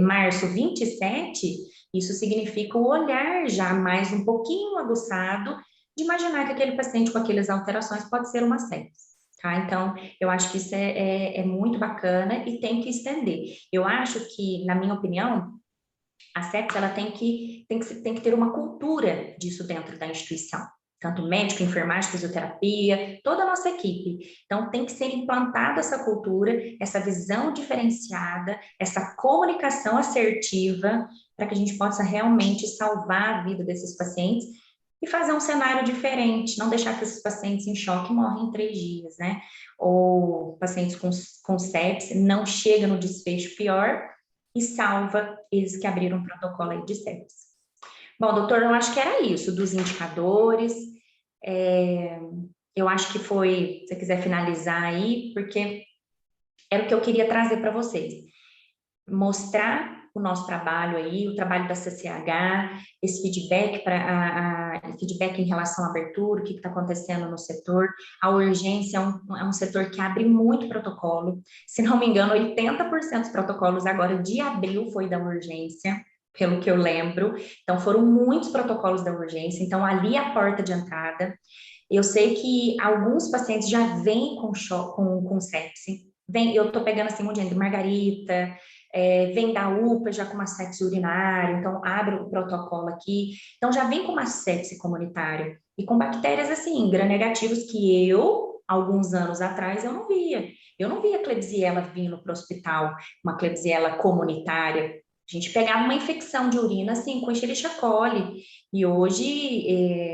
março 27, isso significa o olhar já mais um pouquinho aguçado de imaginar que aquele paciente com aquelas alterações pode ser uma sepse. Tá? Então, eu acho que isso é muito bacana e tem que estender. Eu acho que, na minha opinião, a sepse ela tem que ter uma cultura disso dentro da instituição. Tanto médico, enfermagem, fisioterapia, toda a nossa equipe. Então, tem que ser implantada essa cultura, essa visão diferenciada, essa comunicação assertiva, para que a gente possa realmente salvar a vida desses pacientes e fazer um cenário diferente, não deixar que esses pacientes em choque morrem em 3 dias, né? Ou pacientes com sepse não chega no desfecho pior e salva eles que abriram um protocolo aí de sepse. Bom, doutor, eu acho que era isso, dos indicadores. Eu acho que foi, se você quiser finalizar aí, porque era o que eu queria trazer para vocês. Mostrar o nosso trabalho aí, o trabalho da CCH, esse feedback, feedback em relação à abertura, o que está acontecendo no setor. A urgência é um setor que abre muito protocolo. Se não me engano, 80% dos protocolos agora de abril foi da urgência, pelo que eu lembro. Então, foram muitos protocolos da urgência. Então, ali é a porta de entrada. Eu sei que alguns pacientes já vêm com sepse. Eu estou pegando assim um monte de margarita, vem da UPA já com uma sepse urinária, então abre o protocolo aqui. Então já vem com uma sepse comunitária e com bactérias assim, gram-negativos que alguns anos atrás, eu não via. Eu não via Klebsiella vindo para o hospital, uma Klebsiella comunitária. A gente pegava uma infecção de urina assim com Escherichia coli e hoje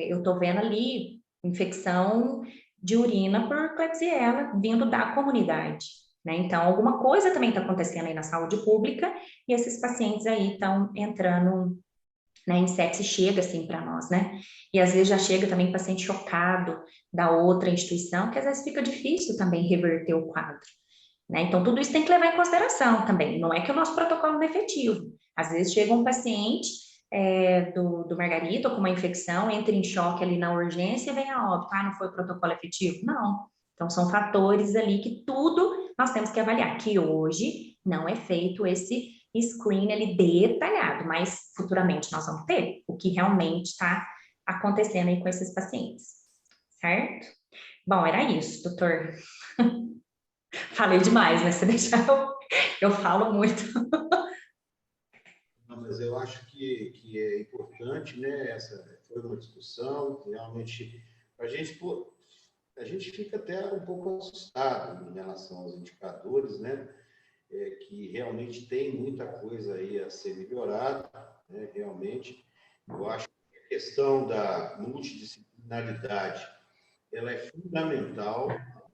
eu estou vendo ali infecção de urina por Klebsiella vindo da comunidade, né? Então, alguma coisa também está acontecendo aí na saúde pública e esses pacientes aí estão entrando, né, em sepse, chega assim para nós, né? E às vezes já chega também paciente chocado da outra instituição, que às vezes fica difícil também reverter o quadro, né? Então, tudo isso tem que levar em consideração também. Não é que o nosso protocolo não é efetivo. Às vezes chega um paciente do Margarita com uma infecção, entra em choque ali na urgência e vem a óbito. Ah, não foi protocolo efetivo? Não. Então, são fatores ali que tudo nós temos que avaliar, que hoje não é feito esse screen ali detalhado, mas futuramente nós vamos ter o que realmente está acontecendo aí com esses pacientes, certo? Bom, era isso, doutor. Falei demais, né? Se deixar, eu falo muito. Não, mas eu acho que é importante, né? Essa foi uma discussão, realmente, a gente fica até um pouco assustado em relação aos indicadores, né? Que realmente tem muita coisa aí a ser melhorada, né? Realmente, eu acho que a questão da multidisciplinaridade, ela é fundamental.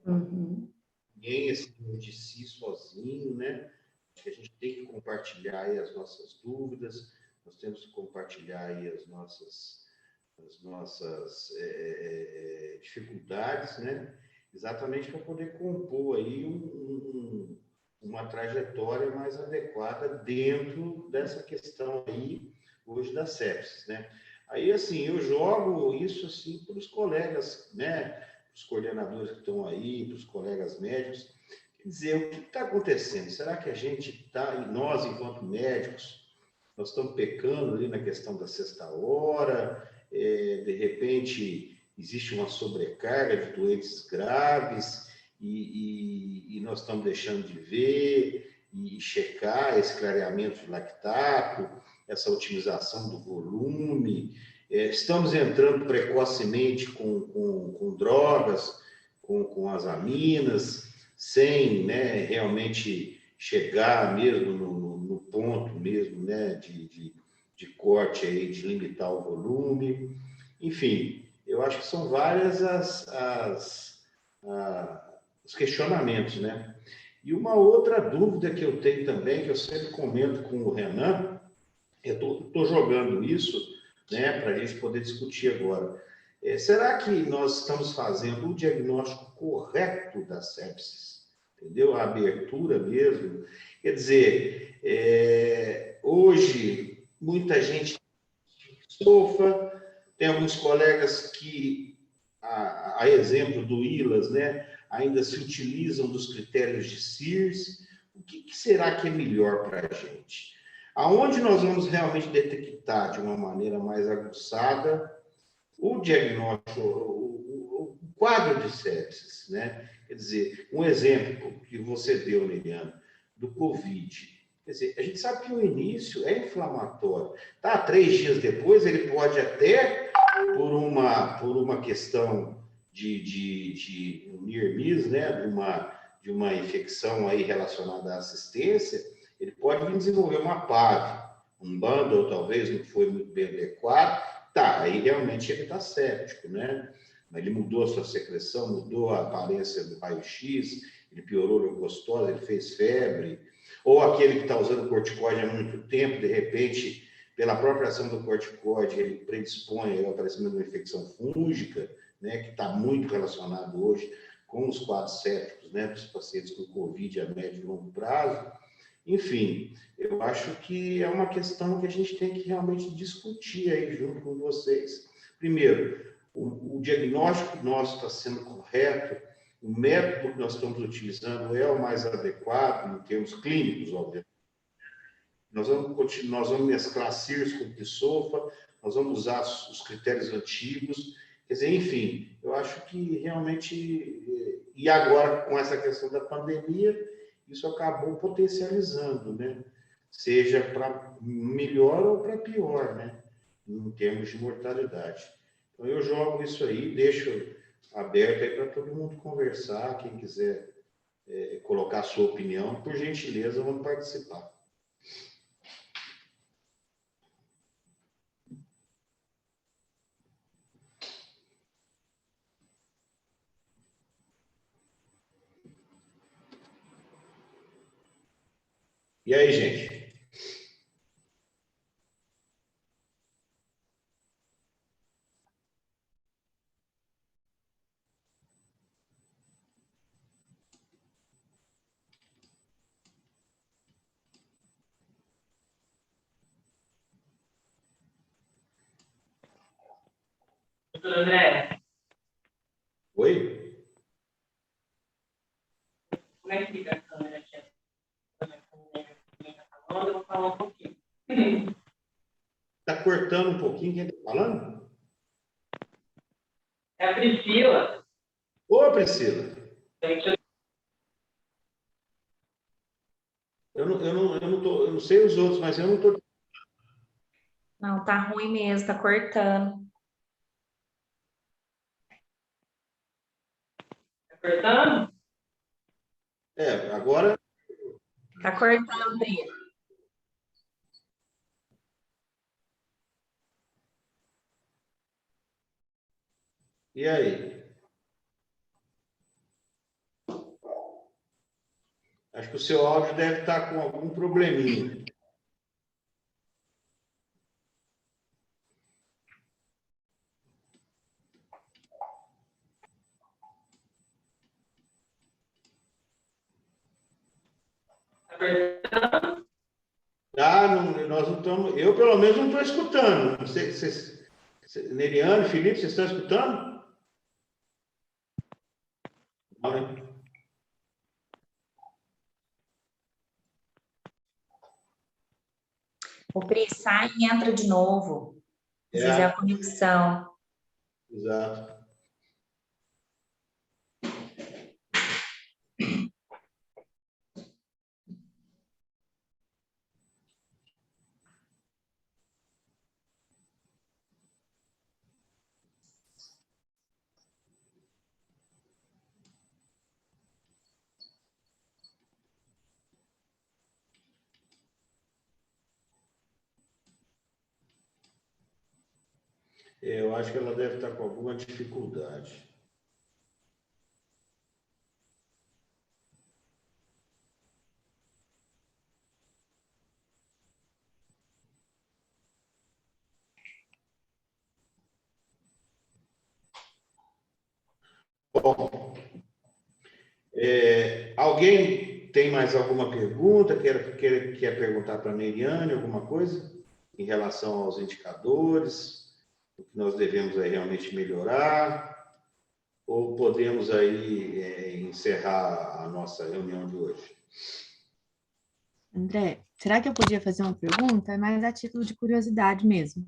Uhum. Ninguém é de si sozinho, né? Que a gente tem que compartilhar aí as nossas dúvidas, nós temos que compartilhar aí as nossas dificuldades, né? Exatamente para poder compor aí uma trajetória mais adequada dentro dessa questão aí hoje da sepsis, né? Aí, assim, eu jogo isso assim para os colegas, né? Os coordenadores que estão aí, para os colegas médicos. Quer dizer, o que está acontecendo? Será que a gente está, nós, enquanto médicos, nós estamos pecando ali na questão da sexta hora? De repente, existe uma sobrecarga de doentes graves e nós estamos deixando de ver e checar esse clareamento de lactato, essa otimização do volume. Estamos entrando precocemente com drogas, com as aminas, sem, né, realmente chegar mesmo no ponto mesmo, né, de corte aí, de limitar o volume. Enfim, eu acho que são várias os questionamentos, né? E uma outra dúvida que eu tenho também, que eu sempre comento com o Renan, eu estou jogando isso, né, para a gente poder discutir agora. Será que nós estamos fazendo o diagnóstico correto da sepsis? Entendeu? A abertura mesmo. Quer dizer, hoje, muita gente sofre, tem alguns colegas que, a exemplo do ILAS, né, ainda se utilizam dos critérios de SIRS. O que será que é melhor para a gente? Aonde nós vamos realmente detectar de uma maneira mais aguçada o diagnóstico, o quadro de sepsis, né? Quer dizer, um exemplo que você deu, Liliana, do Covid. Quer dizer, a gente sabe que o início é inflamatório. Tá? 3 dias depois, ele pode até, por uma questão de near miss, né? De uma infecção aí relacionada à assistência, ele pode desenvolver uma PAV, um bundle talvez não foi muito bem adequado, Tá, aí realmente ele está séptico, né? Ele mudou a sua secreção, mudou a aparência do raio-x, ele piorou a leucocitose, ele fez febre. Ou aquele que está usando corticoide há muito tempo, de repente, pela própria ação do corticoide, ele predispõe ao aparecimento de uma infecção fúngica, né? Que está muito relacionado hoje com os quadros sépticos, né? Dos pacientes com Covid a médio e longo prazo. Enfim, eu acho que é uma questão que a gente tem que realmente discutir aí junto com vocês. Primeiro, o diagnóstico nosso está sendo correto, o método que nós estamos utilizando é o mais adequado em termos clínicos, obviamente. Nós vamos mesclar CIRS com PSOFA, nós vamos usar os critérios antigos, quer dizer, enfim, eu acho que realmente, e agora com essa questão da pandemia, isso acabou potencializando, né? Seja para melhor ou para pior, né? Em termos de mortalidade. Então, eu jogo isso aí, deixo aberto aí para todo mundo conversar, quem quiser colocar a sua opinião, por gentileza, vamos participar. E aí, gente? Doutor André, Oi? como é que fica a câmera aqui? Eu vou falar um pouquinho. Está cortando um pouquinho quem está falando? É a Priscila. Ô, Priscila, Gente, eu não sei os outros, mas eu não estou. Não, tá ruim mesmo, tá cortando. tá apertando? Agora. Tá cortando, Pri. E aí? Acho que o seu áudio deve estar com algum probleminha. Tá apertando? Nós não estamos. Eu, pelo menos, não estou escutando. Não sei, Neriane, Felipe, vocês estão escutando? Não, né? O Pri sai e entra de novo. Às vezes é a conexão. Exato. Eu acho que ela deve estar com alguma dificuldade. Bom, alguém tem mais alguma pergunta? Quer perguntar para a Neiriane alguma coisa em relação aos indicadores? O que nós devemos aí realmente melhorar? Ou podemos aí encerrar a nossa reunião de hoje? André, será que eu podia fazer uma pergunta? É mais a título de curiosidade mesmo.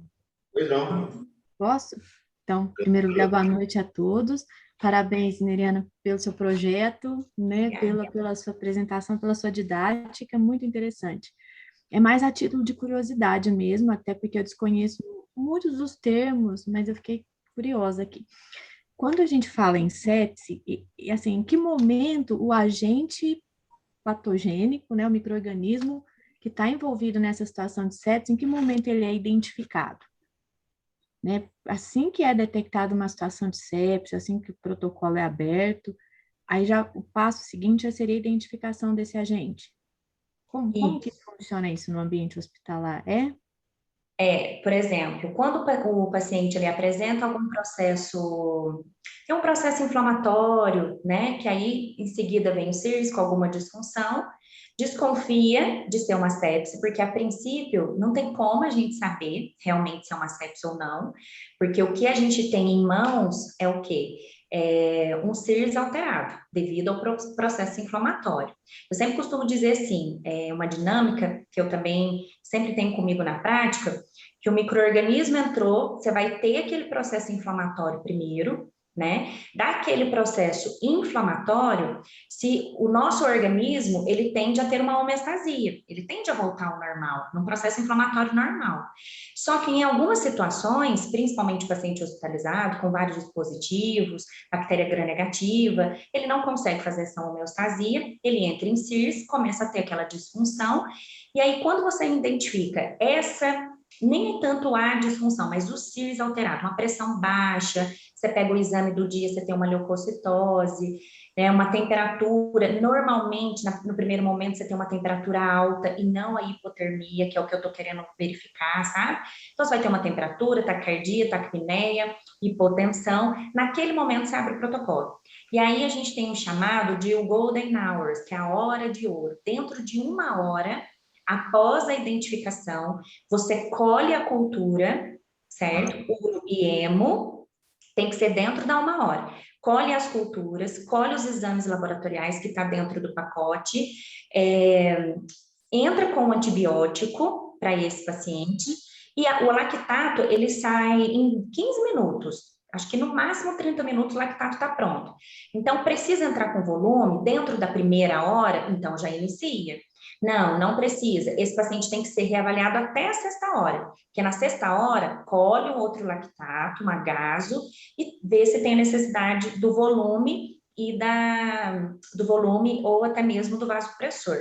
Pois não. Posso? Então, em primeiro lugar, boa noite a todos. Parabéns, Neriana, pelo seu projeto, né? Pela sua apresentação, pela sua didática, muito interessante. É mais a título de curiosidade mesmo, até porque eu desconheço muitos dos termos, mas eu fiquei curiosa aqui. Quando a gente fala em sepse, assim, em que momento o agente patogênico, né, o micro-organismo que está envolvido nessa situação de sepse, em que momento ele é identificado? né? Assim que é detectada uma situação de sepsis, assim que o protocolo é aberto, aí já o passo seguinte já seria a identificação desse agente. Como que funciona isso no ambiente hospitalar? Por exemplo, quando o paciente ele apresenta algum processo, tem um processo inflamatório, né? Que aí em seguida vem o CIRS com alguma disfunção, desconfia de ser uma sepse, porque a princípio não tem como a gente saber realmente se é uma sepse ou não, porque o que a gente tem em mãos é o quê? É um CIRS alterado, devido ao processo inflamatório. Eu sempre costumo dizer assim, é uma dinâmica que eu também sempre tenho comigo na prática, que o micro-organismo entrou, você vai ter aquele processo inflamatório primeiro, né? Daquele processo inflamatório, se o nosso organismo, ele tende a ter uma homeostasia, ele tende a voltar ao normal, num processo inflamatório normal. Só que em algumas situações, principalmente paciente hospitalizado, com vários dispositivos, bactéria gram-negativa, ele não consegue fazer essa homeostasia, ele entra em CIRS, começa a ter aquela disfunção, e aí quando você identifica nem é tanto a disfunção, mas o CIRS alterado, uma pressão baixa, você pega o exame do dia, você tem uma leucocitose, né, uma temperatura, normalmente, no primeiro momento, você tem uma temperatura alta e não a hipotermia, que é o que eu tô querendo verificar, sabe? Então, você vai ter uma temperatura, taquicardia, taquipneia, hipotensão, naquele momento você abre o protocolo. E aí a gente tem um chamado de o Golden Hours, que é a hora de ouro. Dentro de 1 hora, após a identificação, você colhe a cultura, certo? Uro e hemo, tem que ser dentro da 1 hora. Colhe as culturas, colhe os exames laboratoriais que está dentro do pacote, entra com o antibiótico para esse paciente, e o lactato, ele sai em 15 minutos. Acho que no máximo 30 minutos o lactato está pronto. Então, precisa entrar com volume dentro da 1ª hora, então já inicia. Não precisa. Esse paciente tem que ser reavaliado até a 6ª hora, porque na 6ª hora colhe um outro lactato, um agaso, e vê se tem necessidade do volume do volume ou até mesmo do vasopressor.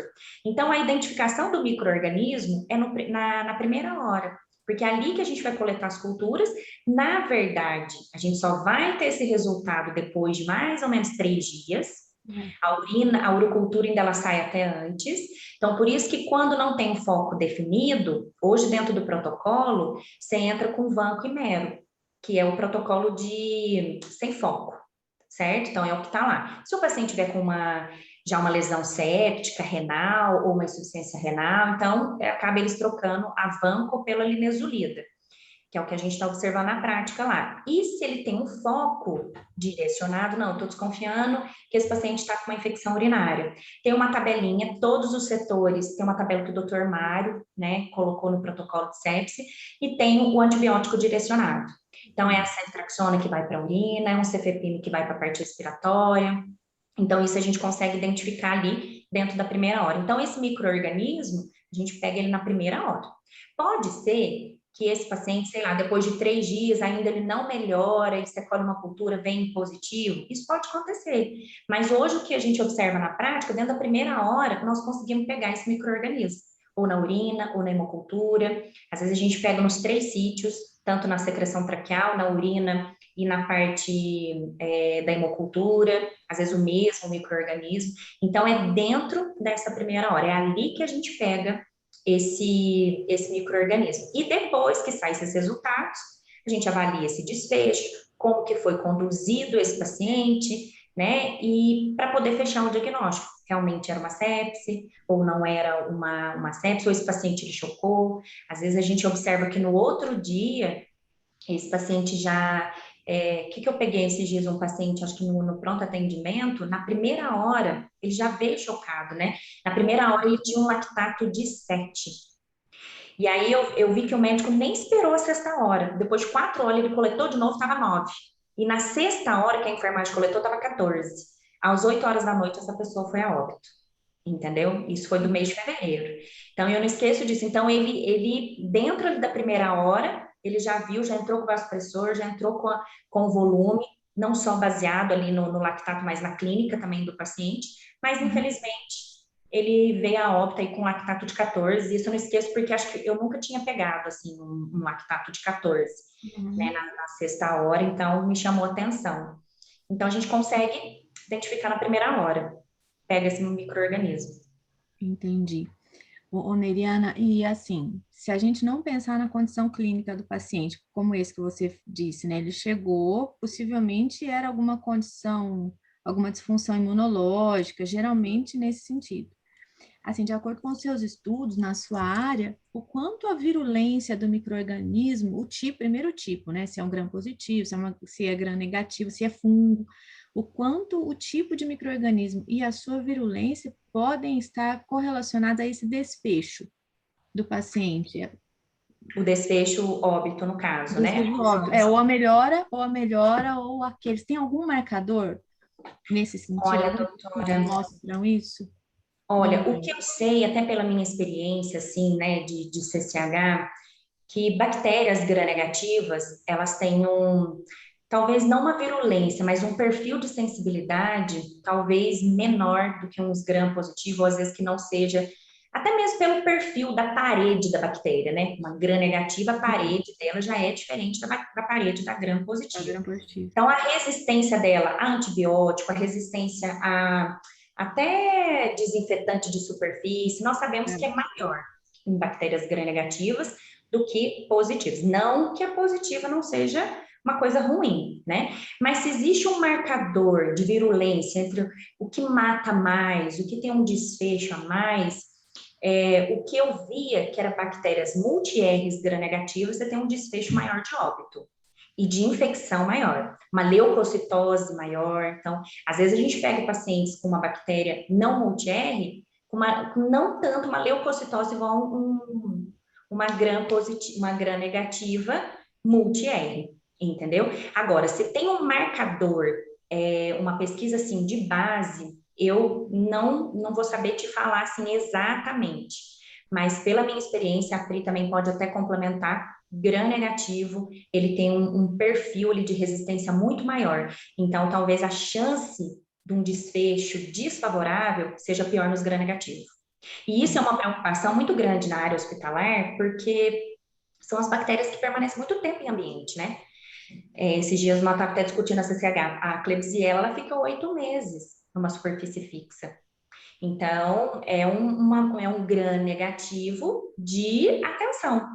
Então, a identificação do micro-organismo é na 1ª hora, porque é ali que a gente vai coletar as culturas. Na verdade, a gente só vai ter esse resultado depois de mais ou menos 3 dias. A urocultura ainda ela sai até antes. Então, por isso que quando não tem um foco definido, hoje dentro do protocolo, você entra com vanco e mero, que é o protocolo de sem foco, certo? Então, é o que está lá. Se o paciente tiver com já uma lesão séptica renal ou uma insuficiência renal, então acaba eles trocando a vanco pela linezolida, que é o que a gente está observando na prática lá. E se ele tem um foco direcionado, não, estou desconfiando que esse paciente está com uma infecção urinária. Tem uma tabelinha, todos os setores, tem uma tabela que o Dr. Mário, né, colocou no protocolo de sepse, e tem o antibiótico direcionado. Então, é a ceftriaxona que vai para a urina, é um cefepime que vai para a parte respiratória. Então, isso a gente consegue identificar ali dentro da 1ª hora. Então, esse micro-organismo, a gente pega ele na 1ª hora. Pode ser que esse paciente, sei lá, depois de 3 dias ainda ele não melhora e você colhe uma cultura, vem positivo, isso pode acontecer. Mas hoje o que a gente observa na prática, dentro da 1ª hora, nós conseguimos pegar esse micro-organismo, ou na urina, ou na hemocultura. Às vezes a gente pega nos 3 sítios, tanto na secreção traqueal, na urina e na parte da hemocultura, às vezes o mesmo micro-organismo. Então é dentro dessa 1ª hora, é ali que a gente pega esse micro-organismo. E depois que saem esses resultados, a gente avalia esse desfecho, como que foi conduzido esse paciente, né? E para poder fechar o diagnóstico, realmente era uma sepse, ou não era uma sepse, ou esse paciente ele chocou. Às vezes a gente observa que no outro dia, esse paciente já... que eu peguei esses dias um paciente, acho que no pronto atendimento, na 1ª hora, ele já veio chocado, né? Na 1ª hora ele tinha um lactato de 7. E aí eu vi que o médico nem esperou a 6ª hora. Depois de 4 horas ele coletou de novo, estava 9. E na 6ª hora que a enfermagem coletou, estava 14. Às 8 horas da noite, essa pessoa foi a óbito. Entendeu? Isso foi do mês de fevereiro. Então, eu não esqueço disso. Então, ele dentro da 1ª hora, ele já viu, já entrou com o vasopressor, já entrou com o volume, não só baseado ali no lactato, mas na clínica também do paciente. Mas, infelizmente, ele veio a óbito aí com lactato de 14, isso eu não esqueço porque acho que eu nunca tinha pegado, assim, um lactato de 14, né, na sexta hora, então me chamou a atenção. Então, a gente consegue identificar na primeira hora, pega esse micro-organismo. Entendi. Ô, Neriana, e assim, se a gente não pensar na condição clínica do paciente, como esse que você disse, né? Ele chegou, possivelmente era alguma condição, alguma disfunção imunológica, geralmente nesse sentido. Assim, de acordo com os seus estudos na sua área, o quanto a virulência do micro-organismo, o tipo, primeiro tipo, né? Se é um gram positivo, se é gram negativo, se é fungo, o quanto o tipo de micro-organismo e a sua virulência podem estar correlacionados a esse desfecho do paciente. O desfecho óbito, no caso, né? Desfecho óbito. Ou a melhora, ou aqueles. Tem algum marcador nesse sentido? Olha, Alguns estudos doutora, mostram isso? olha, o que eu sei, até pela minha experiência, assim, né, de CCH, que bactérias gram-negativas, elas têm talvez não uma virulência, mas um perfil de sensibilidade talvez menor do que uns gram-positivos, ou às vezes que não seja, até mesmo pelo perfil da parede da bactéria, né? Uma gram-negativa, a parede dela já é diferente da parede da gram-positiva. Então, a resistência dela a antibiótico, a resistência a até desinfetante de superfície, nós sabemos que é maior em bactérias gram-negativas do que positivas. Não que a positiva não seja uma coisa ruim, né? Mas se existe um marcador de virulência entre o que mata mais, o que tem um desfecho a mais, o que eu via que era bactérias multi-Rs gram-negativas, você tem um desfecho maior de óbito e de infecção maior, uma leucocitose maior. Então, às vezes a gente pega pacientes com uma bactéria não multi-R, não tanto uma leucocitose igual uma gram negativa multi-R, entendeu? Agora, se tem um marcador, uma pesquisa assim de base, eu não vou saber te falar assim exatamente, mas pela minha experiência, a Pri também pode até complementar, gram negativo, ele tem um perfil ali de resistência muito maior, então talvez a chance de um desfecho desfavorável seja pior nos gram negativos. E isso é uma preocupação muito grande na área hospitalar, porque são as bactérias que permanecem muito tempo em ambiente, né? Esses dias nós estávamos até discutindo a CCH, a Klebsiella, ela fica 8 meses numa superfície fixa. Então, é um gram negativo de atenção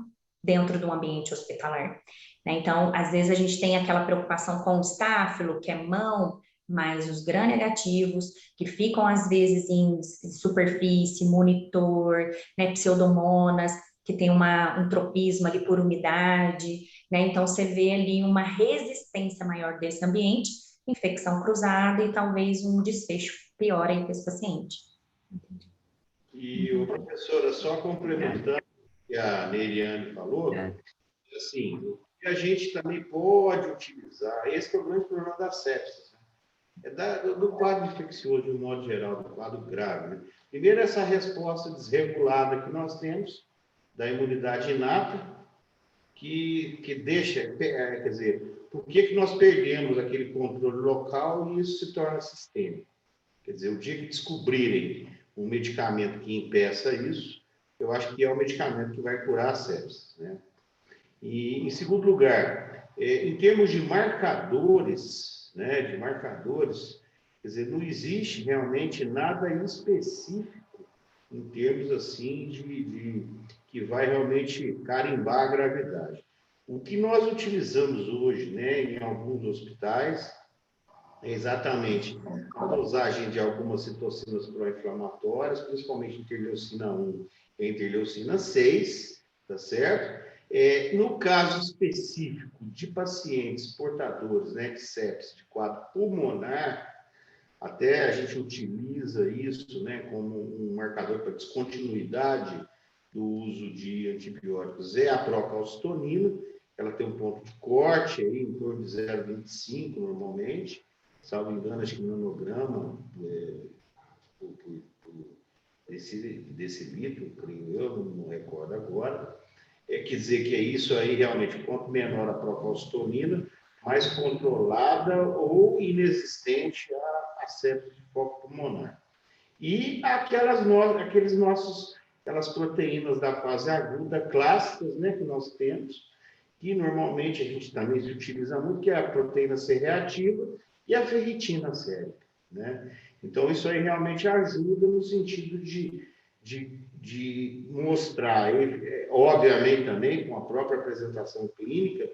dentro do ambiente hospitalar, né? Então, às vezes a gente tem aquela preocupação com o estáfilo, que é mão, mas os gram negativos, que ficam às vezes em superfície, monitor, né, pseudomonas, que tem um tropismo ali por umidade, né? Então, você vê ali uma resistência maior desse ambiente, infecção cruzada e talvez um desfecho pior aí para esse paciente. E o professora, só complementando o que a Neriane falou, assim, o que a gente também pode utilizar, esse é o grande problema da sepsis, né? Do quadro infeccioso, de um modo geral, do quadro grave, né? Primeiro, essa resposta desregulada que nós temos, da imunidade inata, que deixa, quer dizer, por que nós perdemos aquele controle local e isso se torna sistêmico? Quer dizer, o dia que descobrirem um medicamento que impeça isso, eu acho que é o medicamento que vai curar a sepsis, né? E, em segundo lugar, em termos de marcadores, né, quer dizer, não existe realmente nada específico em termos assim que vai realmente carimbar a gravidade. O que nós utilizamos hoje, né, em alguns hospitais, é exatamente a dosagem de algumas citocinas pró-inflamatórias, principalmente interleucina 1 e interleucina 6, tá certo? No caso específico de pacientes portadores, né, de sepsis, de quadro pulmonar, até a gente utiliza isso, né, como um marcador para descontinuidade do uso de antibióticos, é a procalcitonina, ela tem um ponto de corte aí em torno de 0,25 normalmente, salvo engano, acho que nanograma por decilitro, creio eu, não recordo agora. Quer dizer que é isso aí realmente, quanto menor a procalcitonina, mais controlada ou inexistente a sepsis de foco pulmonar. e aquelas proteínas da fase aguda clássicas, né, que nós temos, que normalmente a gente também utiliza muito, que é a proteína C reativa e a ferritina sérica, né? Então, isso aí realmente ajuda no sentido de mostrar, obviamente também com a própria apresentação clínica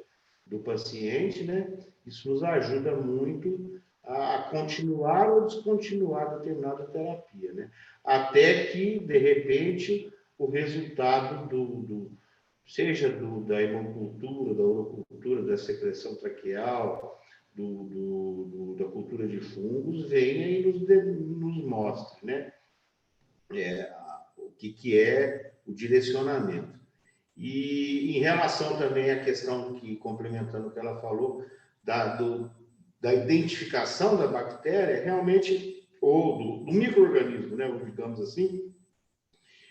do paciente, né? Isso nos ajuda muito a continuar ou descontinuar determinada terapia, né? Até que, de repente, o resultado seja da hemocultura, da urocultura, da secreção traqueal, da cultura de fungos, venha e nos mostre, né? O que é o direcionamento. E em relação também à questão que, complementando o que ela falou, da identificação da bactéria, realmente, ou do micro-organismo, né, digamos assim,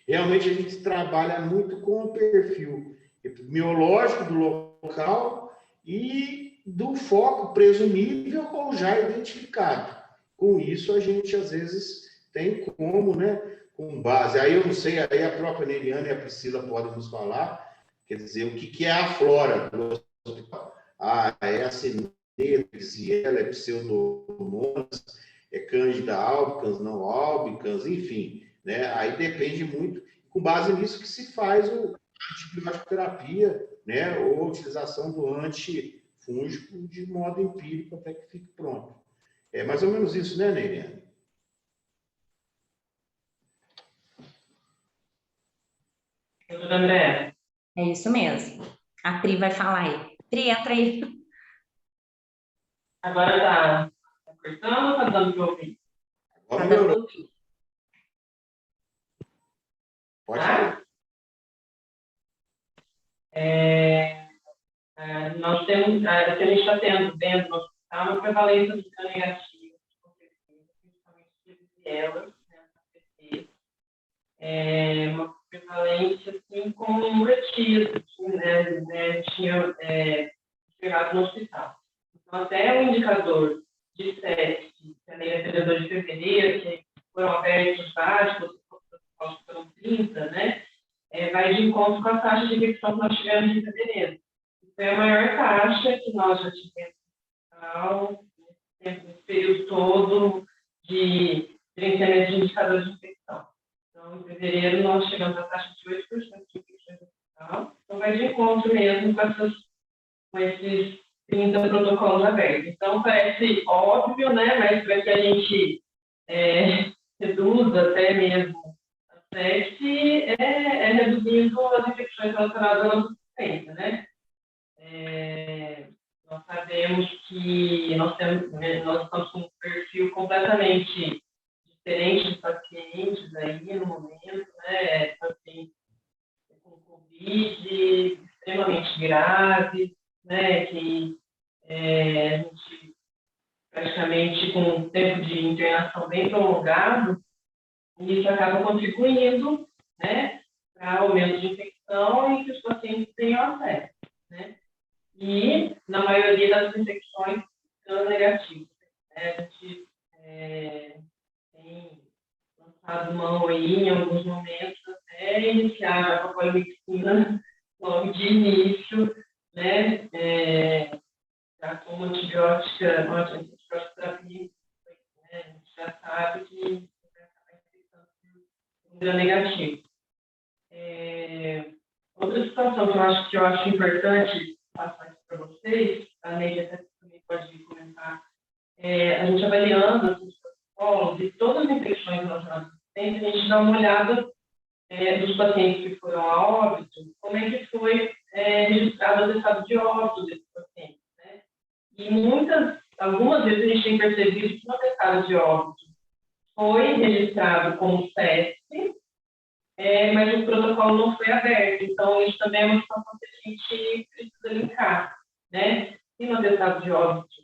realmente a gente trabalha muito com o perfil epidemiológico do local e do foco presumível ou já identificado. Com isso, a gente, às vezes, tem como, né, com base... Aí eu não sei, aí a própria Neriane e a Priscila podem nos falar, quer dizer, o que é a flora do hospital. É a Xylella, é Pseudomonas, é Candida albicans, não albicans, enfim, né? Aí depende muito, com base nisso que se faz o antibiótico terapia, né? Ou a utilização do antifúngico de modo empírico até que fique pronto. É mais ou menos isso, né, Neiriane? Doutora André. É isso mesmo. A Pri vai falar aí. Pri, entra aí. Agora tá cortando ou tá dando para ouvir? Agora Tá dando melhorou. pra ouvir. Pode falar. Nós temos, a gente está tendo dentro do hospital uma prevalência de negativos, principalmente de elas, né, uma prevalência assim comemorativa, né, tinha chegado no hospital. Então, até o indicador de sepsis, que é o de fevereiro, que foram abertos vários, foram 30, né, vai de encontro com a taxa de infecção que nós tivemos em fevereiro. Então, é a maior taxa que nós já tivemos nesse período todo de gerenciamento de indicadores de infecção. Então, em fevereiro, nós chegamos à taxa de 8% de infecções no hospital. Então, vai de encontro mesmo com esses 30 protocolos abertos. Então, parece óbvio, né? Mas para que a gente reduza até mesmo a sepse, reduzindo as infecções relacionadas à nossa doença, né? Nós sabemos que nós estamos com um perfil completamente diferente de pacientes aí no momento, né? Pacientes com Covid, extremamente graves, né? Que a gente praticamente com um tempo de internação bem prolongado, e isso acaba contribuindo, né? Para aumento de infecção e que os pacientes tenham acesso, né? E, na maioria das infecções, são negativas. A gente tem lançado mão aí, em alguns momentos, até iniciar a poliomixina logo de início, né? Já como antibiótica terapia, né? A gente já sabe que vai infectando um gram negativo. Outra situação que eu acho importante passar isso para vocês, a Neide até também pode comentar, a gente avaliando os protocolos e todas as infecções relacionadas ao paciente, a gente dá uma olhada dos pacientes que foram a óbito, como é que foi registrado o estado de óbito desses pacientes, né? E algumas vezes a gente tem percebido que no atestado de óbito foi registrado como sepse, mas o protocolo não foi aberto. Então, isso também é uma situação que a gente precisa linkar, né? Se no atestado de óbito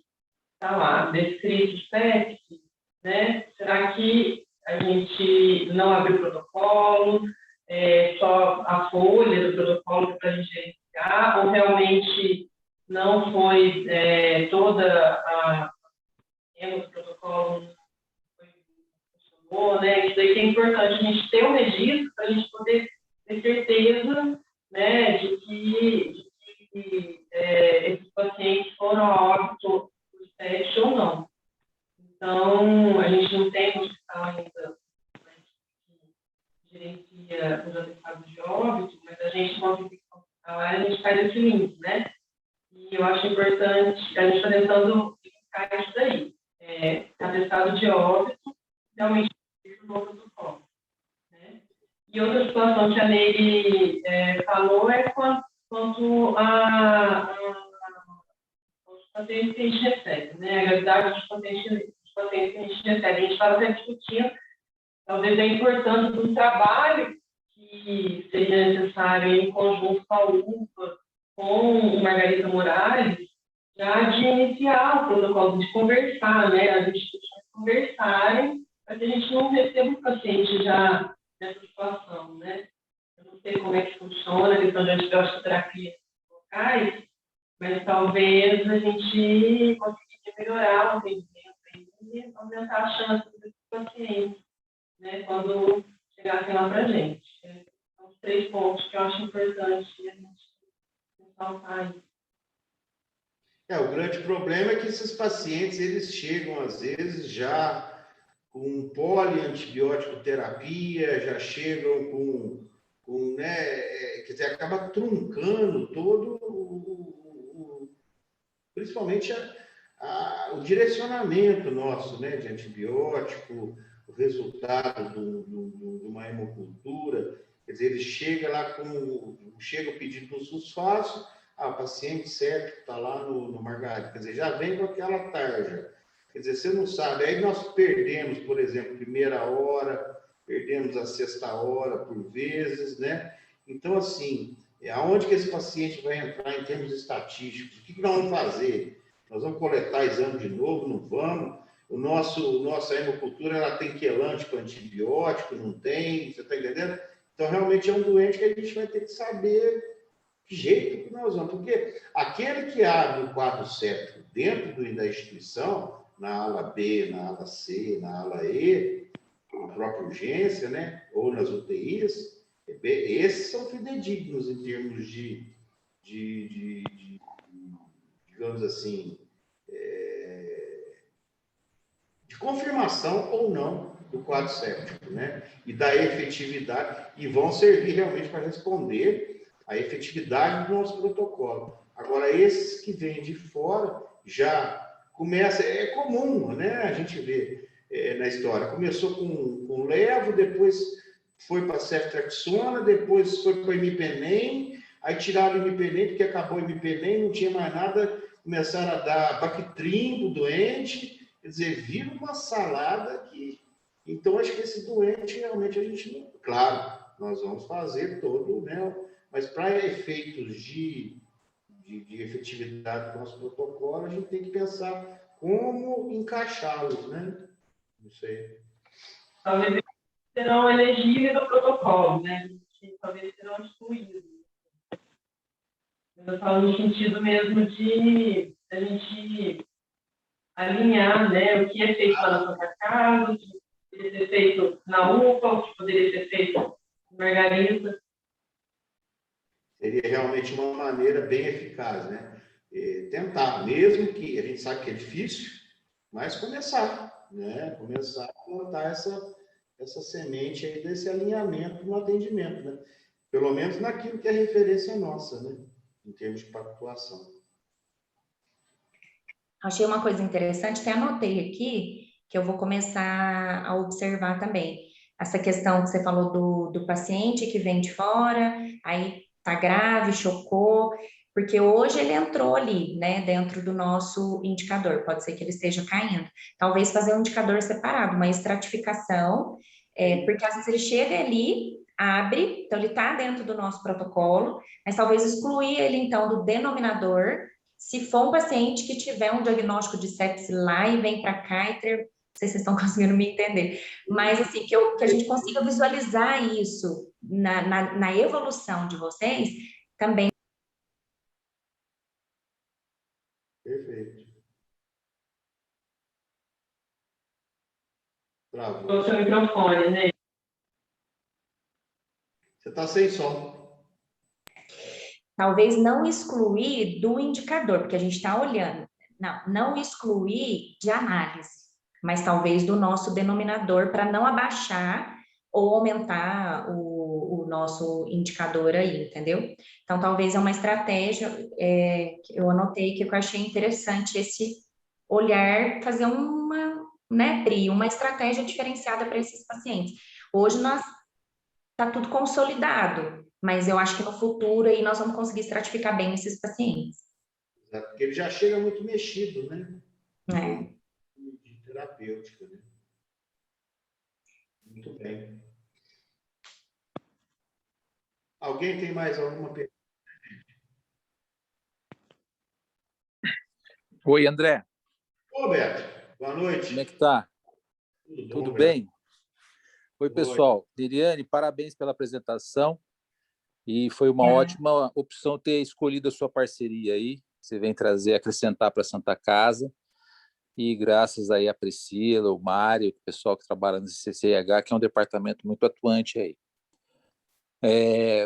está lá descrito sepse, né? Será que a gente não abriu o protocolo, só a folha do protocolo para a gente gerenciar, ou realmente não foi toda o protocolo não foi falou, né? Isso daí que é importante a gente ter um registro para a gente poder ter certeza, né, de que esses pacientes foram a óbito por SET ou não. Então, a gente não tem um hospital ainda, né, que gerencia os atestados de óbito, mas a gente, no hospital, a gente faz esse link, né? E eu acho importante, a gente está tentando explicar isso daí. Atestado de óbito, realmente, no protocolo, né? E outra situação que a Nery falou é quanto aos pacientes que a gente recebe, né? A gravidade dos pacientes que a gente recebe. A gente estava sempre discutindo, talvez, a importância do trabalho que seria necessário em conjunto com a UPA, com o Margarida Morales, já de iniciar o protocolo, de conversar, né? As instituições conversarem, para que a gente não receba o paciente já nessa situação, né? Eu não sei como é que funciona a questão de antibiótico-terapia locais, mas talvez a gente consiga melhorar o atendimento e aumentar a chance desses pacientes, né, quando chegassem lá para a gente. São os 3 pontos que eu acho importante a gente ressaltar aí. O grande problema é que esses pacientes, eles chegam, às vezes, já com poliantibiótico terapia, já chegam com né, quer dizer, acaba truncando todo principalmente o direcionamento nosso, né, de antibiótico, o resultado de uma hemocultura. Quer dizer, ele chega lá chega o pedido do sulfato, o paciente certo está lá no Margarida, quer dizer, já vem com aquela tarja. Quer dizer, você não sabe. Aí nós perdemos, por exemplo, primeira hora, perdemos a sexta hora por vezes, né? Então, assim, aonde que esse paciente vai entrar em termos estatísticos? O que nós vamos fazer? Nós vamos coletar exame de novo? Não vamos? Nossa hemocultura, ela tem quelante para antibiótico? Não tem? Você está entendendo? Então, realmente é um doente que a gente vai ter que saber que jeito que nós vamos. Porque aquele que abre o quadro certo dentro da instituição, na ala B, na ala C, na ala E, na própria urgência, né? Ou nas UTIs, esses são fidedignos em termos digamos assim, de confirmação ou não do quadro séptico, né? E da efetividade, e vão servir realmente para responder a efetividade do nosso protocolo. Agora, esses que vêm de fora já começa, é comum, né? A gente vê na história, começou com levo, depois foi para ceftriaxona, depois foi para imipenem, aí tiraram o imipenem porque acabou o imipenem, não tinha mais nada, começaram a dar Bactrim do doente, quer dizer, vira uma salada que... Então, acho que esse doente, realmente, a gente não... Claro, nós vamos fazer todo, né? Mas para efeitos de efetividade do nosso protocolo, a gente tem que pensar como encaixá-los, né? Não sei. Talvez eles serão elegíveis ao protocolo, né? Talvez serão excluídos. Eu falo no sentido mesmo de a gente alinhar, né, o que é feito lá na Santa Casa, o que poderia ser feito na UPA, o que poderia ser feito na Margarida. Seria realmente uma maneira bem eficaz, né? Tentar, mesmo que a gente sabe que é difícil, mas começar, né? Começar a plantar essa semente aí desse alinhamento no atendimento, né? Pelo menos naquilo que é referência nossa, né? Em termos de pactuação. Achei uma coisa interessante, até anotei aqui, que eu vou começar a observar também. Essa questão que você falou do paciente que vem de fora, aí tá grave, chocou, porque hoje ele entrou ali, né, dentro do nosso indicador, pode ser que ele esteja caindo. Talvez fazer um indicador separado, uma estratificação, porque às vezes ele chega ali, abre, então ele tá dentro do nosso protocolo, mas talvez excluir ele, então, do denominador. Se for um paciente que tiver um diagnóstico de sepse lá e vem para cá, não sei se vocês estão conseguindo me entender, mas assim, que a gente consiga visualizar isso na evolução de vocês também. Perfeito. Travou. O seu microfone, né? Você está sem som. Talvez não excluir do indicador, porque a gente está olhando. Não excluir de análise, mas talvez do nosso denominador para não abaixar ou aumentar o nosso indicador aí, entendeu? Então, talvez é uma estratégia que eu anotei que eu achei interessante esse olhar, fazer uma, né, Pri, uma estratégia diferenciada para esses pacientes. Hoje nós está tudo consolidado, mas eu acho que no futuro aí nós vamos conseguir estratificar bem esses pacientes. Porque ele já chega muito mexido, né? É. De terapêutica, né? Muito bem. Alguém tem mais alguma pergunta? Oi, André. Ô, Beto, boa noite. Como é que tá? Tudo bom, bem? Oi, Oi. pessoal. Liriane, parabéns pela apresentação. E foi uma É. ótima opção ter escolhido a sua parceria aí. Você vem trazer, acrescentar para a Santa Casa. E graças aí a Priscila, o Mário, o pessoal que trabalha no CCIH, que é um departamento muito atuante aí.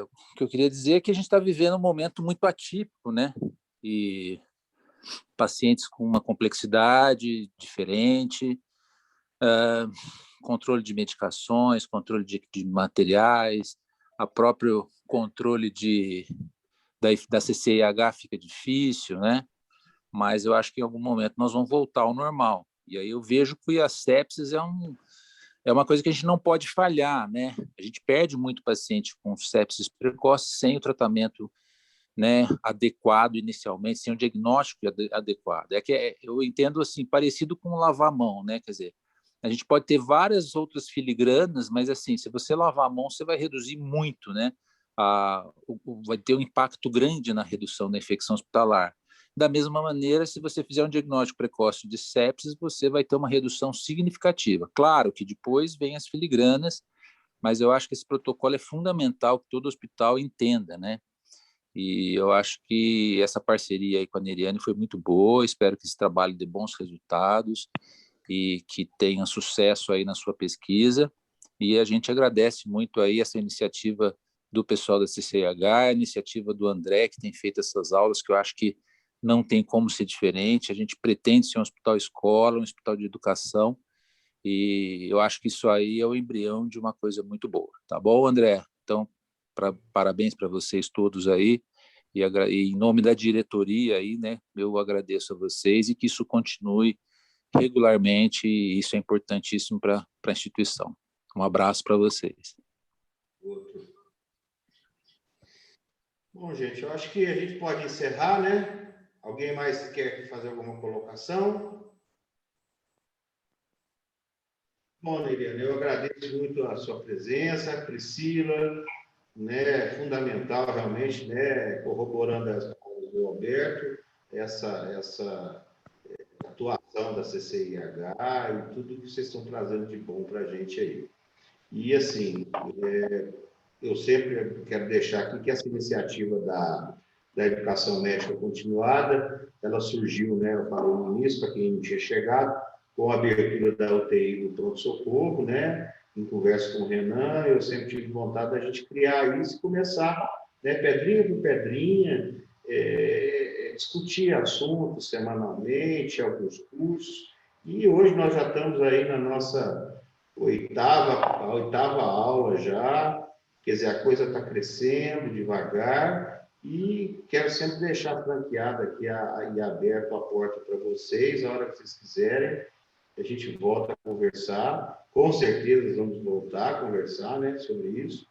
O que eu queria dizer é que a gente está vivendo um momento muito atípico, né? E pacientes com uma complexidade diferente, controle de medicações, controle de materiais, a próprio controle da CCIH fica difícil, né? Mas eu acho que em algum momento nós vamos voltar ao normal. E aí eu vejo que a sepsis é uma coisa que a gente não pode falhar, né? A gente perde muito paciente com sepsis precoce sem o tratamento, né, adequado inicialmente, sem o diagnóstico adequado. Eu entendo assim, parecido com lavar a mão, né? Quer dizer, a gente pode ter várias outras filigranas, mas assim, se você lavar a mão, você vai reduzir muito, né? Vai ter um impacto grande na redução da infecção hospitalar. Da mesma maneira, se você fizer um diagnóstico precoce de sepsis, você vai ter uma redução significativa. Claro que depois vem as filigranas, mas eu acho que esse protocolo é fundamental que todo hospital entenda, né? E eu acho que essa parceria aí com a Neriane foi muito boa, espero que esse trabalho dê bons resultados e que tenha sucesso aí na sua pesquisa. E a gente agradece muito aí essa iniciativa do pessoal da CCIH, a iniciativa do André, que tem feito essas aulas, que eu acho que não tem como ser diferente. A gente pretende ser um hospital escola, um hospital de educação, e eu acho que isso aí é o embrião de uma coisa muito boa. Tá bom, André? Então, parabéns para vocês todos aí, e em nome da diretoria aí, né, eu agradeço a vocês e que isso continue regularmente, e isso é importantíssimo para a instituição. Um abraço para vocês. Outro. Bom, gente, eu acho que a gente pode encerrar, né? Alguém mais quer fazer alguma colocação? Bom, Neriane, eu agradeço muito a sua presença, a Priscila, né? Fundamental realmente, né? Corroborando as palavras do Alberto, essa atuação da CCIH e tudo que vocês estão trazendo de bom para a gente aí. E, assim, eu sempre quero deixar aqui que essa iniciativa da educação médica continuada, ela surgiu, né, eu falei no início, para quem não tinha chegado, com a abertura da UTI do pronto-socorro, né, em conversa com o Renan, eu sempre tive vontade da gente criar isso e começar, né, pedrinha por pedrinha, discutir assuntos semanalmente, alguns cursos, e hoje nós já estamos aí na nossa oitava aula já, quer dizer, a coisa está crescendo devagar, e quero sempre deixar franqueada aqui e aberto a porta para vocês, a hora que vocês quiserem, a gente volta a conversar, com certeza vamos voltar a conversar, né, sobre isso,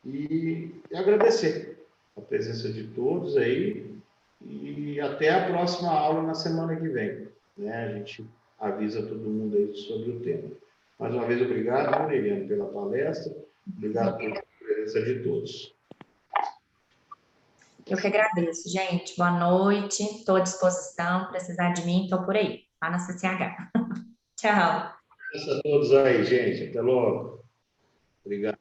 e agradecer a presença de todos aí, e até a próxima aula na semana que vem, né, a gente avisa todo mundo aí sobre o tema. Mais uma vez, obrigado, Miriam, pela palestra, obrigado pela presença de todos. Eu que agradeço, gente. Boa noite. Estou à disposição. Precisar de mim, estou por aí, lá na CCH. Tchau. Abraço a todos aí, gente. Até logo. Obrigado.